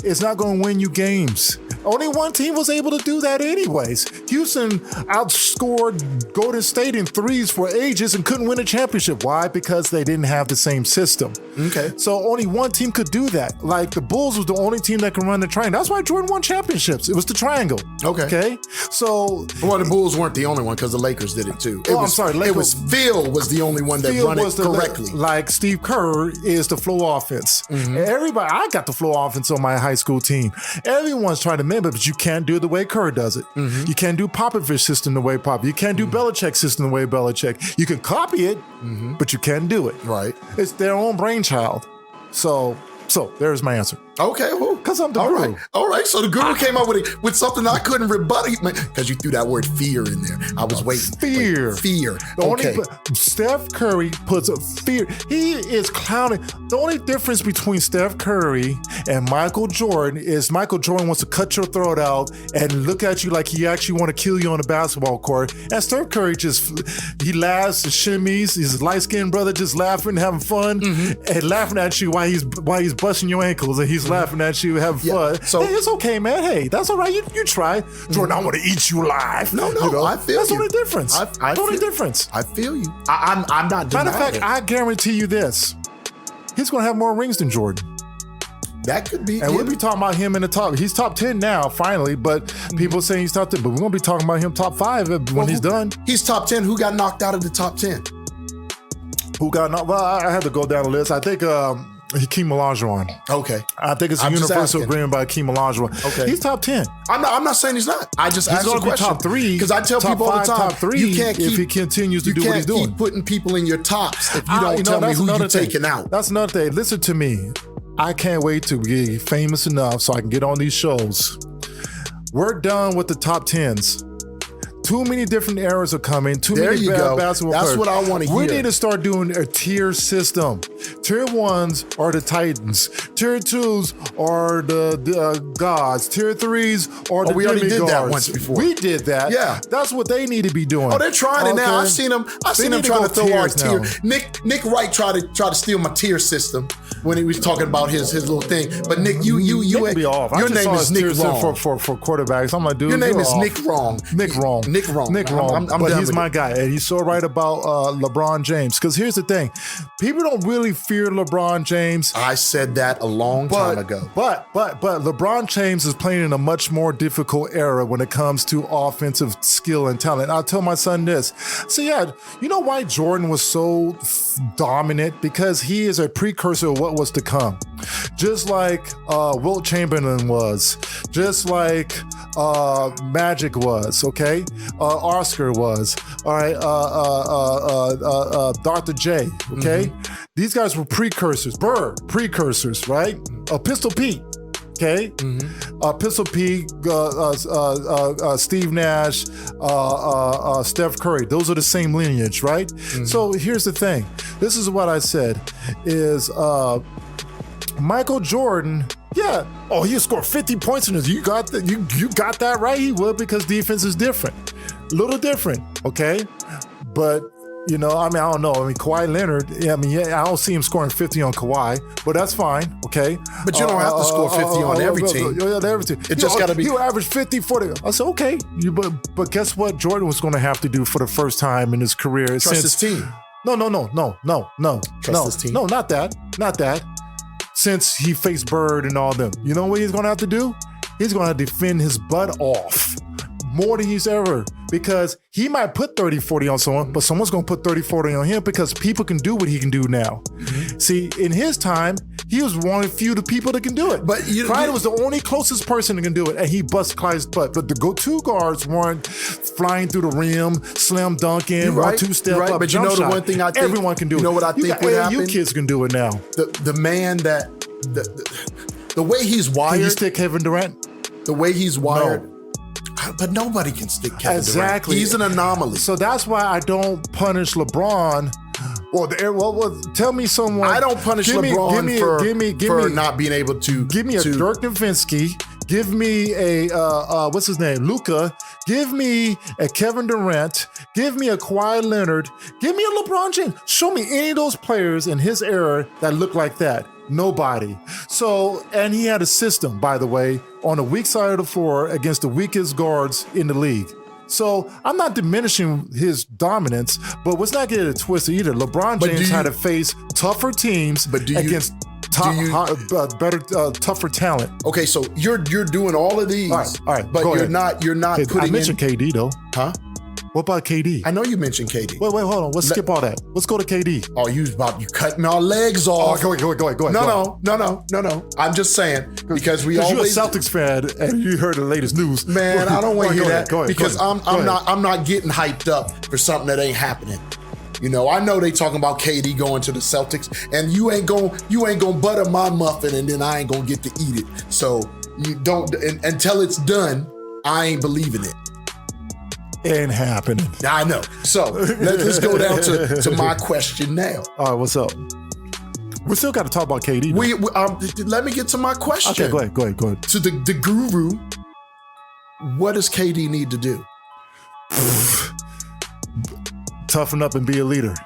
is not going to win you games. Only one team was able to do that anyways. Houston outscored Golden State in threes for ages and couldn't win a championship. Why? Because they didn't have the same system. Okay. So only one team could do that. Like the Bulls was the only team that can run the triangle. That's why Jordan won championships. It was the triangle. Okay. So the Bulls weren't the only one, because the Lakers did it too. I'm sorry. It was Phil was the only one that run it correctly. Like Steve Kerr is the flow offense. Everybody, I got the flow offense on my high school team. Everyone's trying to mimic, but you can't do it the way Kerr does it. You can't do Popovich's system the way Pop. You can't do Belichick's system the way Belichick. You can copy it, but you can't do it. Right. It's their own brainchild. So there's my answer. Okay, well, because I'm the guru. All right. So the guru came up with something I couldn't rebut, because you threw that word fear in there. I was waiting. Fear. Okay. Steph Curry puts a fear. He is clowning. The only difference between Steph Curry and Michael Jordan is Michael Jordan wants to cut your throat out and look at you like he actually want to kill you on the basketball court. And Steph Curry he laughs and shimmies. His light-skinned brother just laughing, having fun, and laughing at you while he's busting your ankles, and he's laughing at you, having fun. So hey, it's okay, man. Hey, that's all right. You try. Jordan, I want to eat you alive. No, I feel that's you. The only difference. I feel you. I'm not denying Matter of fact, it. I guarantee you this. He's going to have more rings than Jordan. That could be. And we'll be talking about him in the top. He's top 10 now, finally, but people saying he's top 10. But we're going to be talking about him top 5 when he's done. He's top 10. Who got knocked out of the top 10? Who got knocked? Well, I had to go down the list. I think Hakeem Olajuwon. Okay. I think it's a universal agreement by Hakeem Olajuwon. Okay. He's top 10. I'm not saying he's not. I just asked the question. Top 3. Because I tell people all the time, top 3 you can't keep, if he continues to do what he's doing. You can't keep putting people in your tops if you don't tell me who you're taking out. That's another thing. Listen to me. I can't wait to get famous enough so I can get on these shows. We're done with the top 10s. Too many different eras are coming. Too many basketball players. That's what I want to hear. We need to start doing a tier system. Tier 1s are the Titans. Tier 2s are the gods. Tier 3s are the we already did that once before. We did that. Yeah. That's what they need to be doing. Oh, they're trying it now. I've seen them trying to throw our tier. Nick Wright tried to steal my tier system when he was talking about his little thing. But Nick, you be off. Your name is Nick Wrong. For quarterbacks. I'm like, dude, your name is Nick Wrong. Nick Wrong. Nick Rome. I'm but he's my guy. And he's so right about LeBron James. Because here's the thing. People don't really fear LeBron James. I said that a long time ago. But LeBron James is playing in a much more difficult era when it comes to offensive skill and talent. I'll tell my son this. So yeah, you know why Jordan was so dominant? Because he is a precursor of what was to come. Just like Wilt Chamberlain was. Just like Magic was, okay? Oscar was. All right, Dr. J, okay? These guys were precursors. Bird, precursors, right? Pistol Pete. Okay, Pistol Pete, Steve Nash, Steph Curry. Those are the same lineage, right? So here's the thing. This is what I said: is Michael Jordan? Yeah. Oh, he scored 50 points in this. You got that? You got that right. He would, because defense is different, a little different. Okay, but. You know, I mean, I don't know. I mean, Kawhi Leonard, I don't see him scoring 50 on Kawhi, but that's fine, okay? But you don't have to score 50 on every team. Every team. It just got to be. You average 50, 40. I said, okay. But guess what Jordan was going to have to do for the first time in his career? Trust his team. No. Trust his team. No, not that. Since he faced Bird and all them. You know what he's going to have to do? He's going to defend his butt off more than he's ever. Because he might put 30, 40 on someone, but someone's going to put 30, 40 on him because people can do what he can do now. See, in his time, he was one of the few people that can do it. But Clyde was the only closest person that can do it, and he bust Clyde's butt. But the go-to guards weren't flying through the rim, slam dunking, right, two-step up, but you know the one thing I think, everyone can do it. You know what I think would happen? You kids can do it now. The man that, the way he's wired. Can you stick Kevin Durant? The way he's wired. No. But nobody can stick Kevin Durant. He's an anomaly. So that's why I don't punish LeBron. Well, tell me someone. I don't punish LeBron for not being able to. Give me a Dirk Nowitzki. Give me a, what's his name? Luka. Give me a Kevin Durant. Give me a Kawhi Leonard. Give me a LeBron James. Show me any of those players in his era that look like that. Nobody. So, and he had a system, by the way, on the weak side of the floor against the weakest guards in the league. So I'm not diminishing his dominance, but let's not get it twisted either. LeBron James had to face tougher teams against tougher talent. Okay, so you're doing all of these, all right, but you're not putting. I mentioned KD though, huh? What about KD? I know you mentioned KD. Wait, hold on. Let's skip all that. Let's go to KD. Oh, you cutting our legs off. Oh, go ahead. No. I'm just saying, because we always. You're a Celtics fan and you heard the latest news. Man, I don't want to hear that. Go ahead. Because I'm not getting hyped up for something that ain't happening. You know, I know they talking about KD going to the Celtics, and you ain't gonna butter my muffin, and then I ain't gonna get to eat it. So you don't until it's done. I ain't believing it. Ain't happening. I know. So let's go down to my question now. All right, what's up? We still got to talk about KD. Let me get to my question. Okay, go ahead. To the guru, what does KD need to do? Toughen up and be a leader.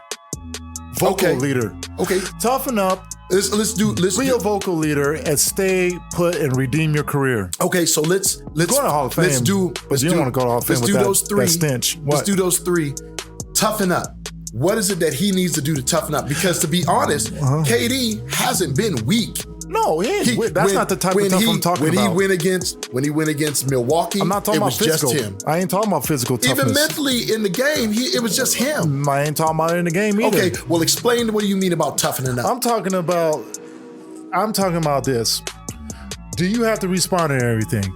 Vocal leader. Okay. Toughen up. Let's be a vocal leader and stay put and redeem your career. Okay, so let's go to Hall of Fame. But you don't want to go to Hall of Fame with that stench. What? Let's do those three. Toughen up. What is it that he needs to do to toughen up? Because to be honest, KD hasn't been weak. No, that's not the type of stuff I'm talking about. When he went against Milwaukee, I'm not talking about physical. Just him. I ain't talking about physical toughness. Even mentally in the game, it was just him. I ain't talking about it in the game either. Okay, well, explain what you mean about toughening up. I'm talking about this. Do you have to respond to everything?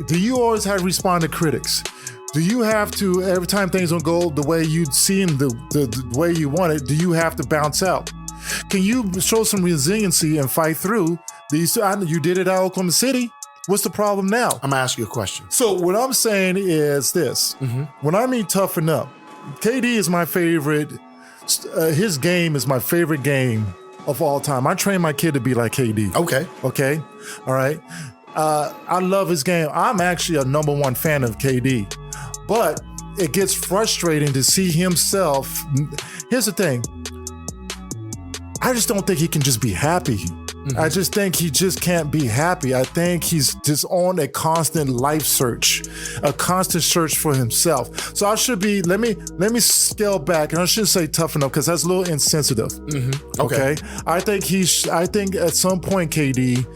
Do you always have to respond to critics? Do you have to, every time things don't go the way you see them, the way you want it, do you have to bounce out? Can you show some resiliency and fight through these? You did it at Oklahoma City. What's the problem now? I'm gonna ask you a question. So what I'm saying is this. When I mean toughen up, KD is my favorite. His game is my favorite game of all time. I train my kid to be like KD. Okay. All right. I love his game. I'm actually a number one fan of KD, but it gets frustrating to see himself. Here's the thing. I just don't think he can just be happy. Mm-hmm. I just think he just can't be happy. I think he's just on a constant life search, a constant search for himself. So I should be, let me scale back, and I shouldn't say tough enough because that's a little insensitive. Mm-hmm. Okay. I think at some point, KD,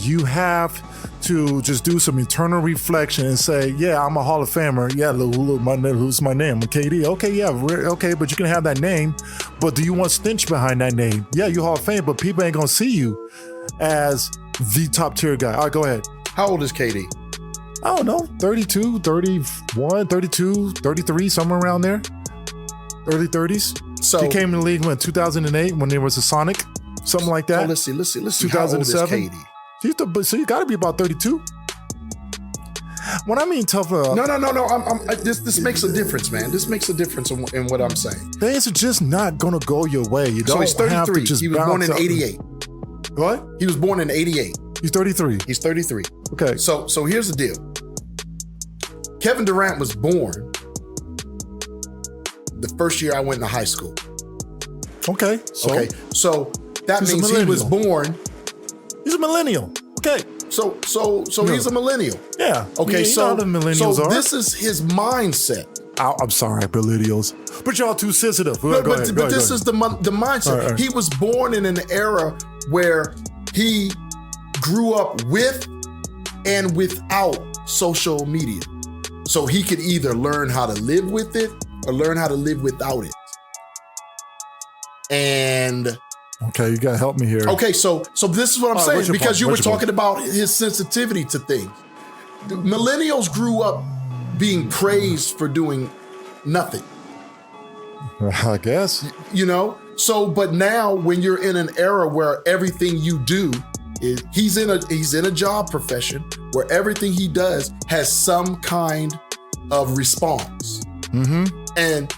you have to just do some internal reflection and say, yeah, I'm a Hall of Famer. Yeah, who's my name? I'm KD. Okay, yeah, okay, but you can have that name. But do you want stench behind that name? Yeah, you Hall of Fame, but people ain't gonna see you as the top tier guy. All right, go ahead. How old is KD? I don't know, 32, 31, 32, 33, somewhere around there. Early 30s. So he came in the league when 2008 when there was a Sonic, something like that. Oh, let's see. 2007. So you got to be about 32. When I mean tough, no. This makes a difference, man. This makes a difference in what I'm saying. Things are just not gonna go your way. You don't he's 33. have to just he was born in 88. What? He was born in 88. He's 33. He's 33. Okay. So here's the deal. Kevin Durant was born the first year I went to high school. Okay. So that means he was born. He's a millennial. Okay. So he's a millennial. Yeah. Okay. So the millennials are. This is his mindset. I'm sorry, millennials, but y'all too sensitive. But this is the mindset. All right. He was born in an era where he grew up with and without social media, so he could either learn how to live with it or learn how to live without it. And okay, you gotta help me here. Okay, so this is what I'm saying, because you were talking about his sensitivity to things. Millennials grew up being praised for doing nothing. I guess. You know? So, but now when you're in an era where everything you do is, he's in a job profession where everything he does has some kind of response. Mm-hmm. And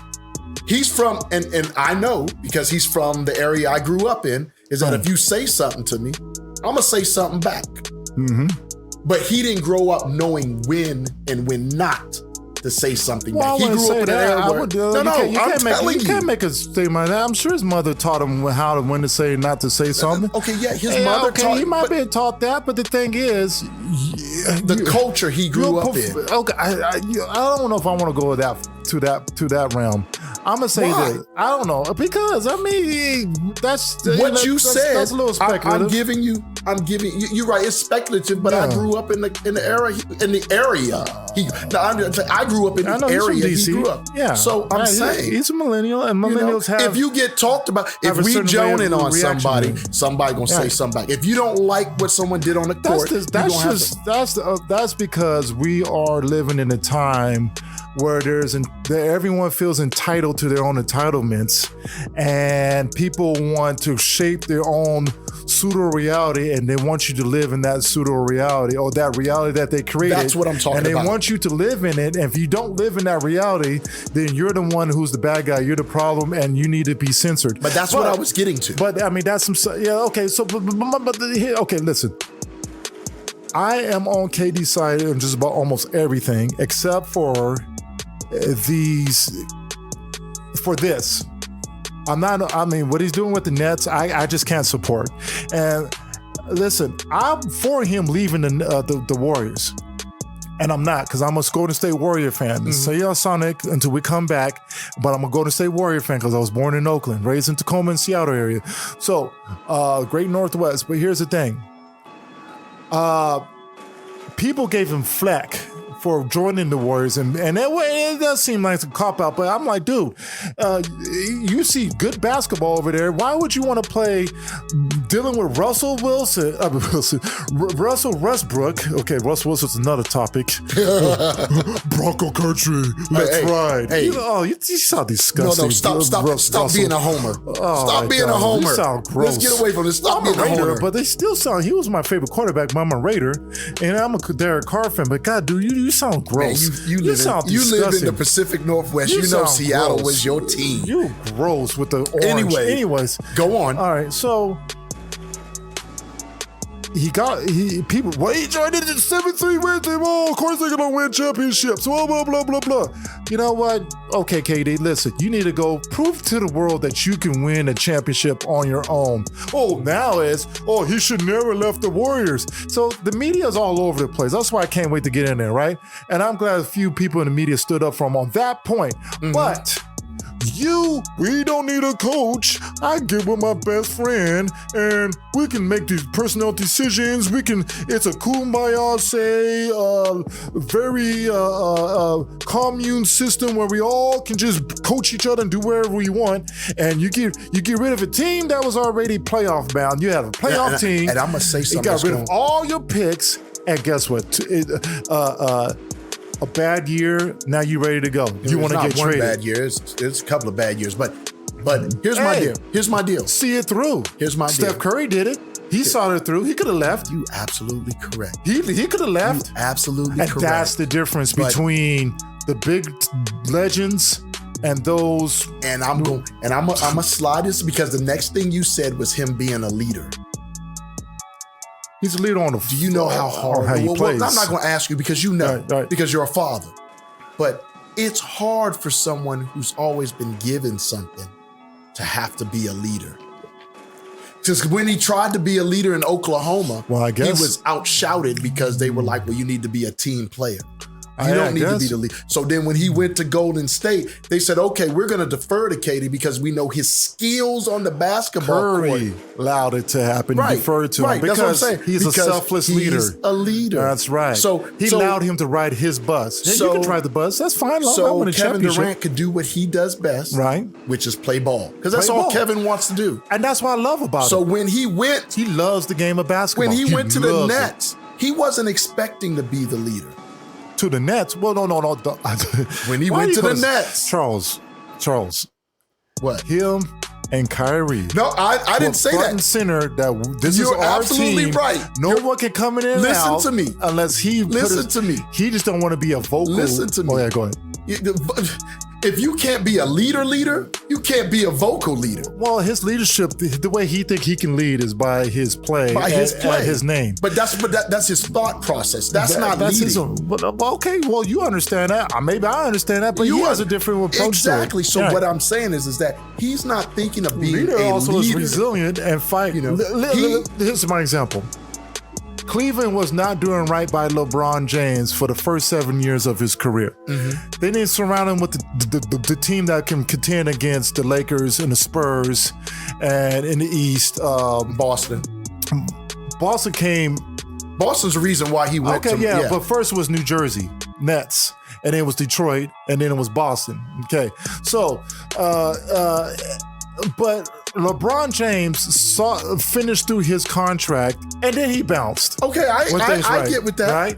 he's from, and I know because he's from the area I grew up in, is that if you say something to me, I'm gonna say something back. Mm-hmm. But he didn't grow up knowing when and when not to say something back. He grew up in an era where, you can't make a statement like that. I'm sure his mother taught him when to say and not to say something. Okay, yeah, his mother taught him. He might be taught that, but the thing is, the culture he grew up in. Okay, I don't know if I want to go to that realm. I'm gonna say that I don't know, because I mean that's what you said. That's a little speculative. I'm giving you. You're right. It's speculative, but I grew up in the area. I grew up in the area he grew up. Yeah. So I'm saying he's a millennial, and millennials have. If you get talked about, if we joning on somebody gonna say something back. If you don't like what someone did on the court, that's because we are living in a time where everyone feels entitled to their own entitlements, and people want to shape their own pseudo reality, and they want you to live in that pseudo reality, or that reality that they created. That's what I'm talking about. And they want you to live in it. And if you don't live in that reality, then you're the one who's the bad guy. You're the problem, and you need to be censored. But that's what I was getting to. But I mean, that's okay. So, okay, listen. I am on KD's side in just about almost everything, except for this. What he's doing with the Nets, I just can't support. And listen, I'm for him leaving the Warriors. And I'm not, because I'm a Golden State Warrior fan. Mm-hmm. Say y'all Sonic until we come back, but I'm a Golden State Warrior fan because I was born in Oakland, raised in Tacoma and Seattle area. So, great Northwest. But here's the thing. People gave him flack for joining the Warriors, and it does seem like a cop-out, but I'm like, dude, you see good basketball over there. Why would you want to play dealing with Russell Westbrook? Okay, Russell Wilson's another topic. Bronco country, let's ride. Hey. You sound disgusting. No, stop being a homer. Stop being a homer. You sound gross. Let's get away from this. Stop being a homer. But they still sound, he was my favorite quarterback, but I'm a Raider, and I'm a Derek Carr fan, but God, dude, you sound gross. Man, you live in the Pacific Northwest. You know Seattle was your team. You gross with the orange. Anyways, go on. All right, so people, well, he joined it in 7-3 wins. Oh, of course they're going to win championships. Blah, blah, blah, blah, blah. You know what? Okay, KD, listen, you need to go prove to the world that you can win a championship on your own. Oh, now he should never left the Warriors. So the media is all over the place. That's why I can't wait to get in there, right? And I'm glad a few people in the media stood up for him on that point. Mm-hmm. But we don't need a coach. I get with my best friend and we can make these personnel decisions. It's a kumbaya, very commune system where we all can just coach each other and do whatever we want. And you get rid of a team that was already playoff bound. You have a playoff team. And I'm going to say something. You got rid of all your picks. And guess what? A bad year, now you ready to go. You want to get traded. Bad year. It's a couple of bad years. But here's my deal. Here's my deal. See it through. Here's my deal. Steph Curry did it. He saw it through. He could have left. You absolutely correct. He could have left. You absolutely and correct. That's the difference between the big legends and those. And I'm gonna slide this because the next thing you said was him being a leader. He's a leader on the. Do you know how hard he plays? I'm not going to ask you because you know, right. because you're a father. But it's hard for someone who's always been given something to have to be a leader. Because when he tried to be a leader in Oklahoma, I guess he was outshouted because they were like, "Well, you need to be a team player. You don't need to be the leader." So then when he went to Golden State, they said, "Okay, we're going to defer to KD because we know his skills on the basketball court." Allowed it to happen. Right, deferred to him because that's what I'm saying. He's a selfless leader. He's a leader. That's right. So he allowed him to ride his bus. Hey, you can try the bus. That's fine. So Kevin Durant could do what he does best, right? Which is play ball, because that's all Kevin wants to do, and that's what I love about him. So when he loves the game of basketball. When he went to the Nets, he wasn't expecting to be the leader. To the Nets? Well, no. When he went to the Nets. Charles. What? Him and Kyrie. No, I didn't say that. Center that this is our absolutely team. Right. No one can come in and listen out to me. Unless he listen to me. He just don't want to be a vocal. Listen to me. Oh yeah, go ahead. If you can't be a leader, you can't be a vocal leader. Well, his leadership, the way he think he can lead is by his play, his name. But that's his thought process. That's not leading. Okay, well, you understand that. Maybe I understand that, but he has a different approach. Exactly. To it. So what I'm saying is that he's not thinking of being leader. A also leader. Is resilient and fight. Here's my example. Cleveland was not doing right by LeBron James for the first 7 years of his career. Mm-hmm. They didn't surround him with the team that can contend against the Lakers and the Spurs, and in the East, Boston. Boston's the reason why he went. Okay, yeah, but first it was New Jersey Nets, and then it was Detroit, and then it was Boston. Okay, so but LeBron James finished through his contract, and then he bounced. Okay, I get with that. Right?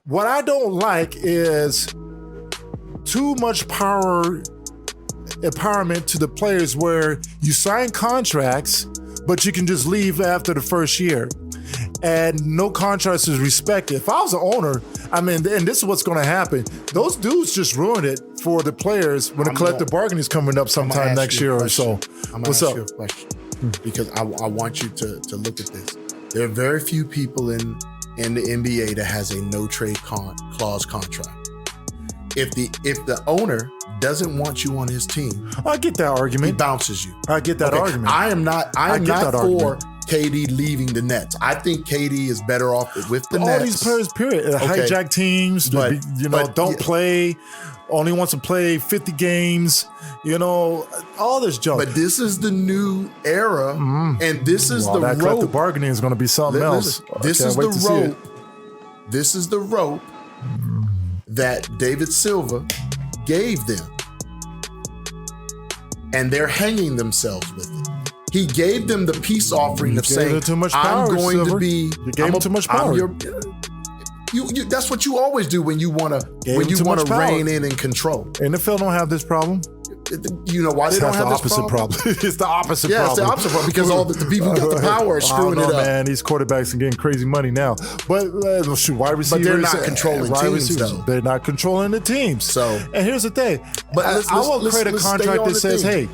What I don't like is too much empowerment to the players where you sign contracts, but you can just leave after the first year. And no contracts is respected. If I was an owner, and this is what's going to happen. Those dudes just ruined it for the players when the collective bargaining is coming up sometime next year or so. What's up? I'm going to ask you a question because I want you to look at this. There are very few people in the NBA that has a no trade clause contract. If the owner doesn't want you on his team, I get that argument. He bounces you. I get that argument. I am not for KD leaving the Nets. I think KD is better off with the Nets. All these players, period. Hijack teams, don't play, only wants to play 50 games, all this junk. But this is the new era, and this is the rope. Collective bargaining is going to be something else. This is the rope. This is the rope that David Silva gave them, and they're hanging themselves with it. He gave them the peace offering of saying, too much power, I'm going Silver. to be. You gave him too much power. That's what you always do when you want to rein in and control. NFL don't have this problem. You know why they don't have this problem? It's the opposite problem. Yeah, it's the opposite problem because all the people who got the power are screwing it up. Man, these quarterbacks are getting crazy money now. But wide receivers. But they're not controlling teams, though. They're not controlling the teams. So, and here's the thing. But I will create a contract that says, hey,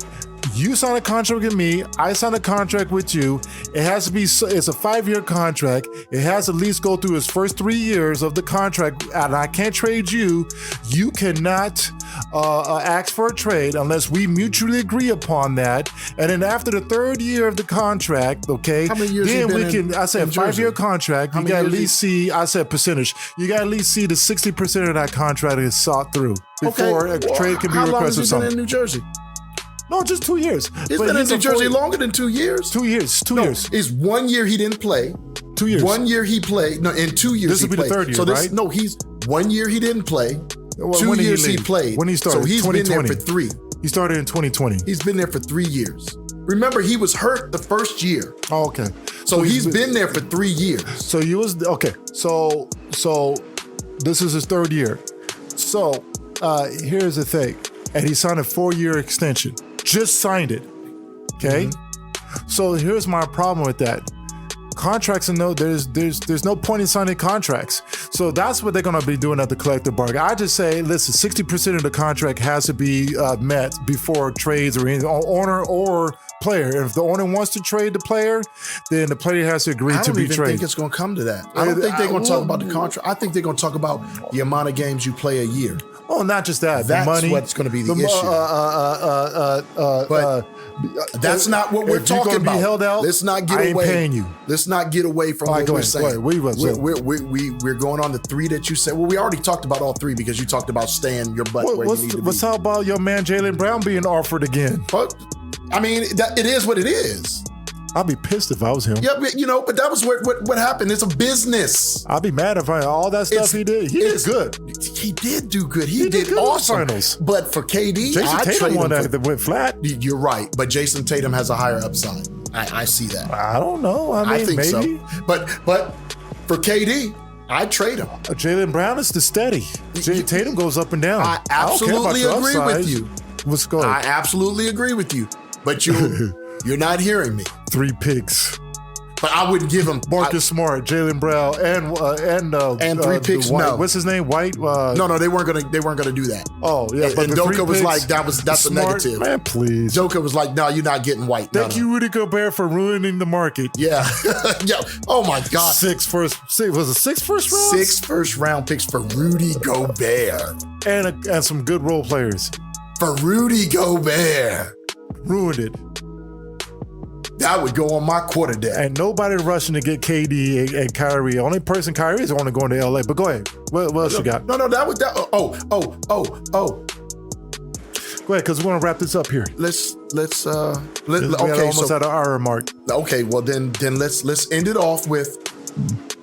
You sign a contract with me. I sign a contract with you. It has to be. It's a 5-year contract. It has to at least go through its first 3 years of the contract, and I can't trade you. You cannot ask for a trade unless we mutually agree upon that. And then after the 3rd year of the contract, okay, how many years then we can. I said 5-year contract. You got to at least see. I said percentage. You got to at least see the 60% of that contract is sought through before a trade can be requested. How long has he been in New Jersey? No, just 2 years. He's been in New Jersey longer than 2 years. 2 years. 2 years. It's 1 year he didn't play. 2 years. 1 year he played. No, in 2 years this will be the 3rd year, right? No, he's 1 year he didn't play. 2 years he played. When he started, so he's been there for 3. He started in 2020. He's been there for 3 years. Remember, he was hurt the first year. Oh, okay. So he's been there for 3 years. So you was okay. So this is his 3rd year. So here's the thing, and he signed a 4-year extension. Just signed it. Okay. Mm-hmm. So here's my problem with that. Contracts and there's no point in signing contracts. So that's what they're going to be doing at the collective bargain. I just say, listen, 60% of the contract has to be met before trades or anything, owner or player. If the owner wants to trade the player, then the player has to agree to be traded. I don't even think it's going to come to that. I don't think they're going to talk about the contract. I think they're going to talk about the amount of games you play a year. Oh, not just that. That's the money, what's going to be the issue. But that's not what we're talking about. Be held out, let's not get away. I ain't paying you. Let's not get away from what we're saying. We're going on the 3 that you said. Well, we already talked about all 3 because you talked about staying your butt where you need to be. What's how about your man Jaylen Brown being offered again? But I mean, it is what it is. I'd be pissed if I was him. Yeah, but that was what happened. It's a business. I'd be mad if all that stuff he did. He did good. He did do good. He did good awesome. In the finals. But for KD, Jason Tatum won that went flat. You're right, but Jason Tatum has a higher upside. I see that. I don't know. I think maybe. So. But for KD, I'd trade him. Jaylen Brown is the steady. Tatum goes up and down. I absolutely agree with you. What's going on? I absolutely agree with you. But you're not hearing me. 3 picks. But I wouldn't give him Marcus Smart, Jaylen Brown, and 3 picks. No, what's his name? White. No, they weren't gonna do that. Oh yeah, but Doka was like, that's Smart, a negative. Man, please. Doka was like, no, you're not getting White. Thank you, Rudy Gobert, for ruining the market. Yeah, yeah. Oh my God. 6 first rounds? 6 first-round picks for Rudy Gobert and some good role players. For Rudy Gobert, ruined it. That would go on my quarter deck. And nobody rushing to get KD and Kyrie. Only person Kyrie is only going to LA. But go ahead. What else you got? No, that was that. Oh. Go ahead, because we're gonna wrap this up here. Let's okay, almost at our hour mark. Okay, well then let's end it off with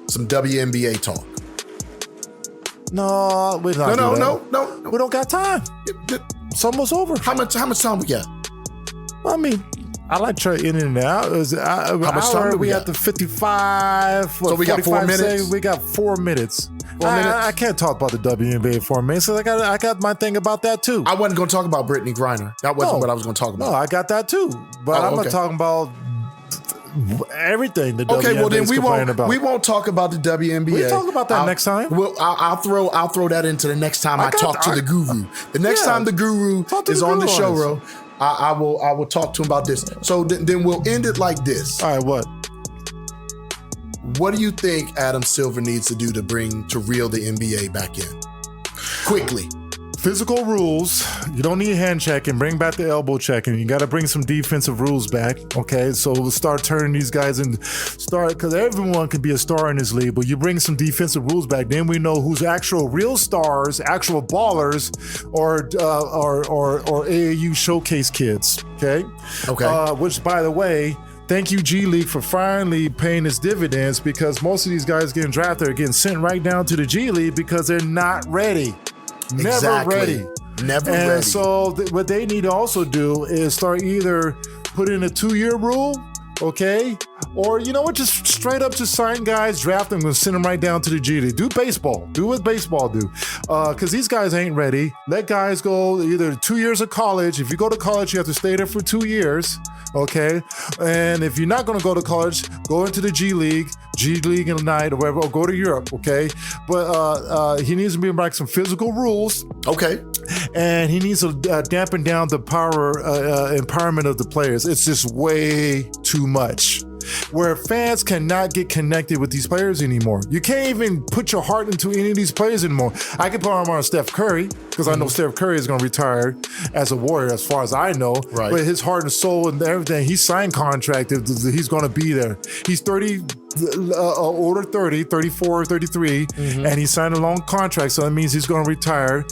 some WNBA talk. No, we're not. No. We don't got time. It's almost over. How much time we got? I mean, I like to try in and out. How much time do we at the 55? So we got 4 minutes? Seconds. We got 4 minutes. 4 minutes? I can't talk about the WNBA in 4 minutes. So I got my thing about that too. I wasn't going to talk about Brittany Griner. That wasn't what I was going to talk about. No, I got that too. But I'm not talking about everything the WNBA is complaining about. We won't talk about the WNBA. We'll talk about that next time. I'll throw that into the next time I talk to the guru. The next time the guru is on the show, bro. I will talk to him about this. So then we'll end it like this. All right, what? What do you think Adam Silver needs to do to reel the NBA back in? Quickly. Physical rules. You don't need hand checking. Bring back the elbow checking. You got to bring some defensive rules back. Okay, so we'll start turning these guys and because everyone can be a star in this league, but you bring some defensive rules back. Then we know who's actual real stars, actual ballers, or AAU showcase kids. Okay. Which, by the way, thank you, G League, for finally paying its dividends, because most of these guys getting drafted are getting sent right down to the G League because they're not ready. Never ready. And so what they need to also do is start either put in a 2-year rule, okay? Or you know what, just straight up just sign guys, draft them, and send them right down to the G League. Do baseball. Do what baseball do. Because these guys ain't ready. Let guys go either 2 years of college. If you go to college, you have to stay there for 2 years. Okay, and if you're not going to go to college, go into the G League, G League Ignite or whatever, or go to Europe, okay? But he needs to be like some physical rules. Okay. And he needs to dampen down the power empowerment of the players. It's just way too much. Where fans cannot get connected with these players anymore. You can't even put your heart into any of these players anymore. I can put my arm on Steph Curry because I know Steph Curry is going to retire as a Warrior, as far as I know. Right. But his heart and soul and everything, he signed contract. He's going to be there. He's 30. Older 30, 34, 33, and he signed a long contract, so that means he's going to retire.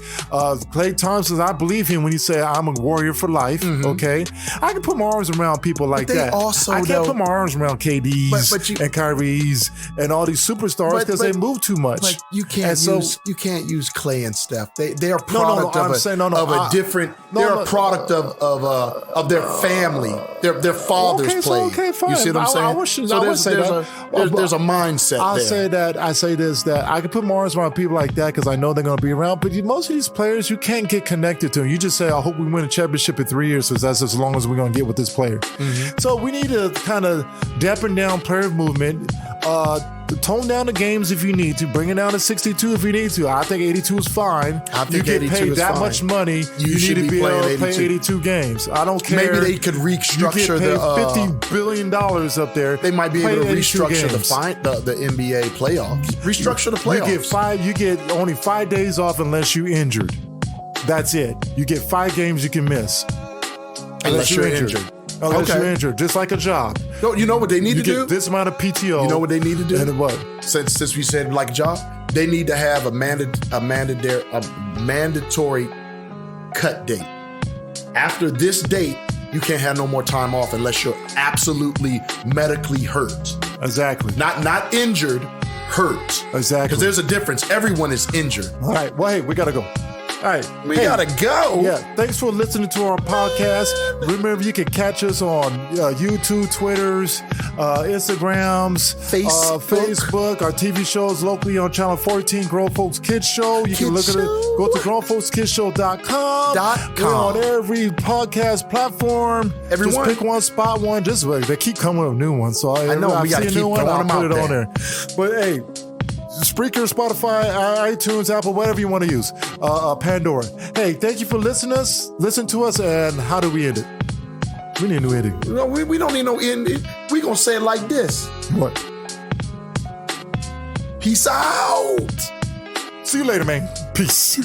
Klay Thompson, I believe him when he said, I'm a Warrior for life, okay? I can put my arms around people like that. I can't put my arms around KD's and Kyrie's and all these superstars because they move too much. But you can't use Klay and Steph. They are product of a different. They're a product of their family. Their fathers played. Okay, fine. You see what I'm saying? There's a mindset I say this, that I can put my arms around people like that because I know they're going to be around. But most of these players, you can't get connected to them. You just say, I hope we win a championship in 3 years because that's as long as we're going to get with this player. So we need to kind of dampen down player movement, tone down the games if you need to, bring it down to 62 if you need to. I think 82 is fine. I think you get paid that fine. Much money, you need to be able to play 82 games. I don't care. Maybe they could restructure the $50 billion up there. They might be able to restructure the NBA playoffs. Restructure the playoffs. You get only 5 days off unless you're injured. That's it. You get 5 games you can miss. Unless you're injured. Unless you're injured, just like a job. No, you know what they need to do? This amount of PTO. You know what they need to do? And what? Since we said like a job, they need to have a mandatory cut date. After this date, you can't have no more time off unless you're absolutely medically hurt. Exactly. Not injured, hurt. Exactly. Because there's a difference. Everyone is injured. All right. Well, hey, we got to go. All right. We gotta go. Yeah. Thanks for listening to our podcast. Remember, you can catch us on YouTube, Twitters, Instagrams, Facebook, our TV shows locally on Channel 14, Grown Folks Kids Show. You can look at it. Go to grownfolkskidshow.com. We're on every podcast platform. Everyone. Just pick one, spot one. Just they keep coming with new ones. So I know we got to keep throwing them out there. But hey, Spreaker, Spotify, iTunes, Apple, whatever you want to use. Pandora. Hey, thank you for listen to us, and how do we end it? We need a new ending. No, we don't need no ending. We gonna say it like this. What? Peace out. See you later, man. Peace.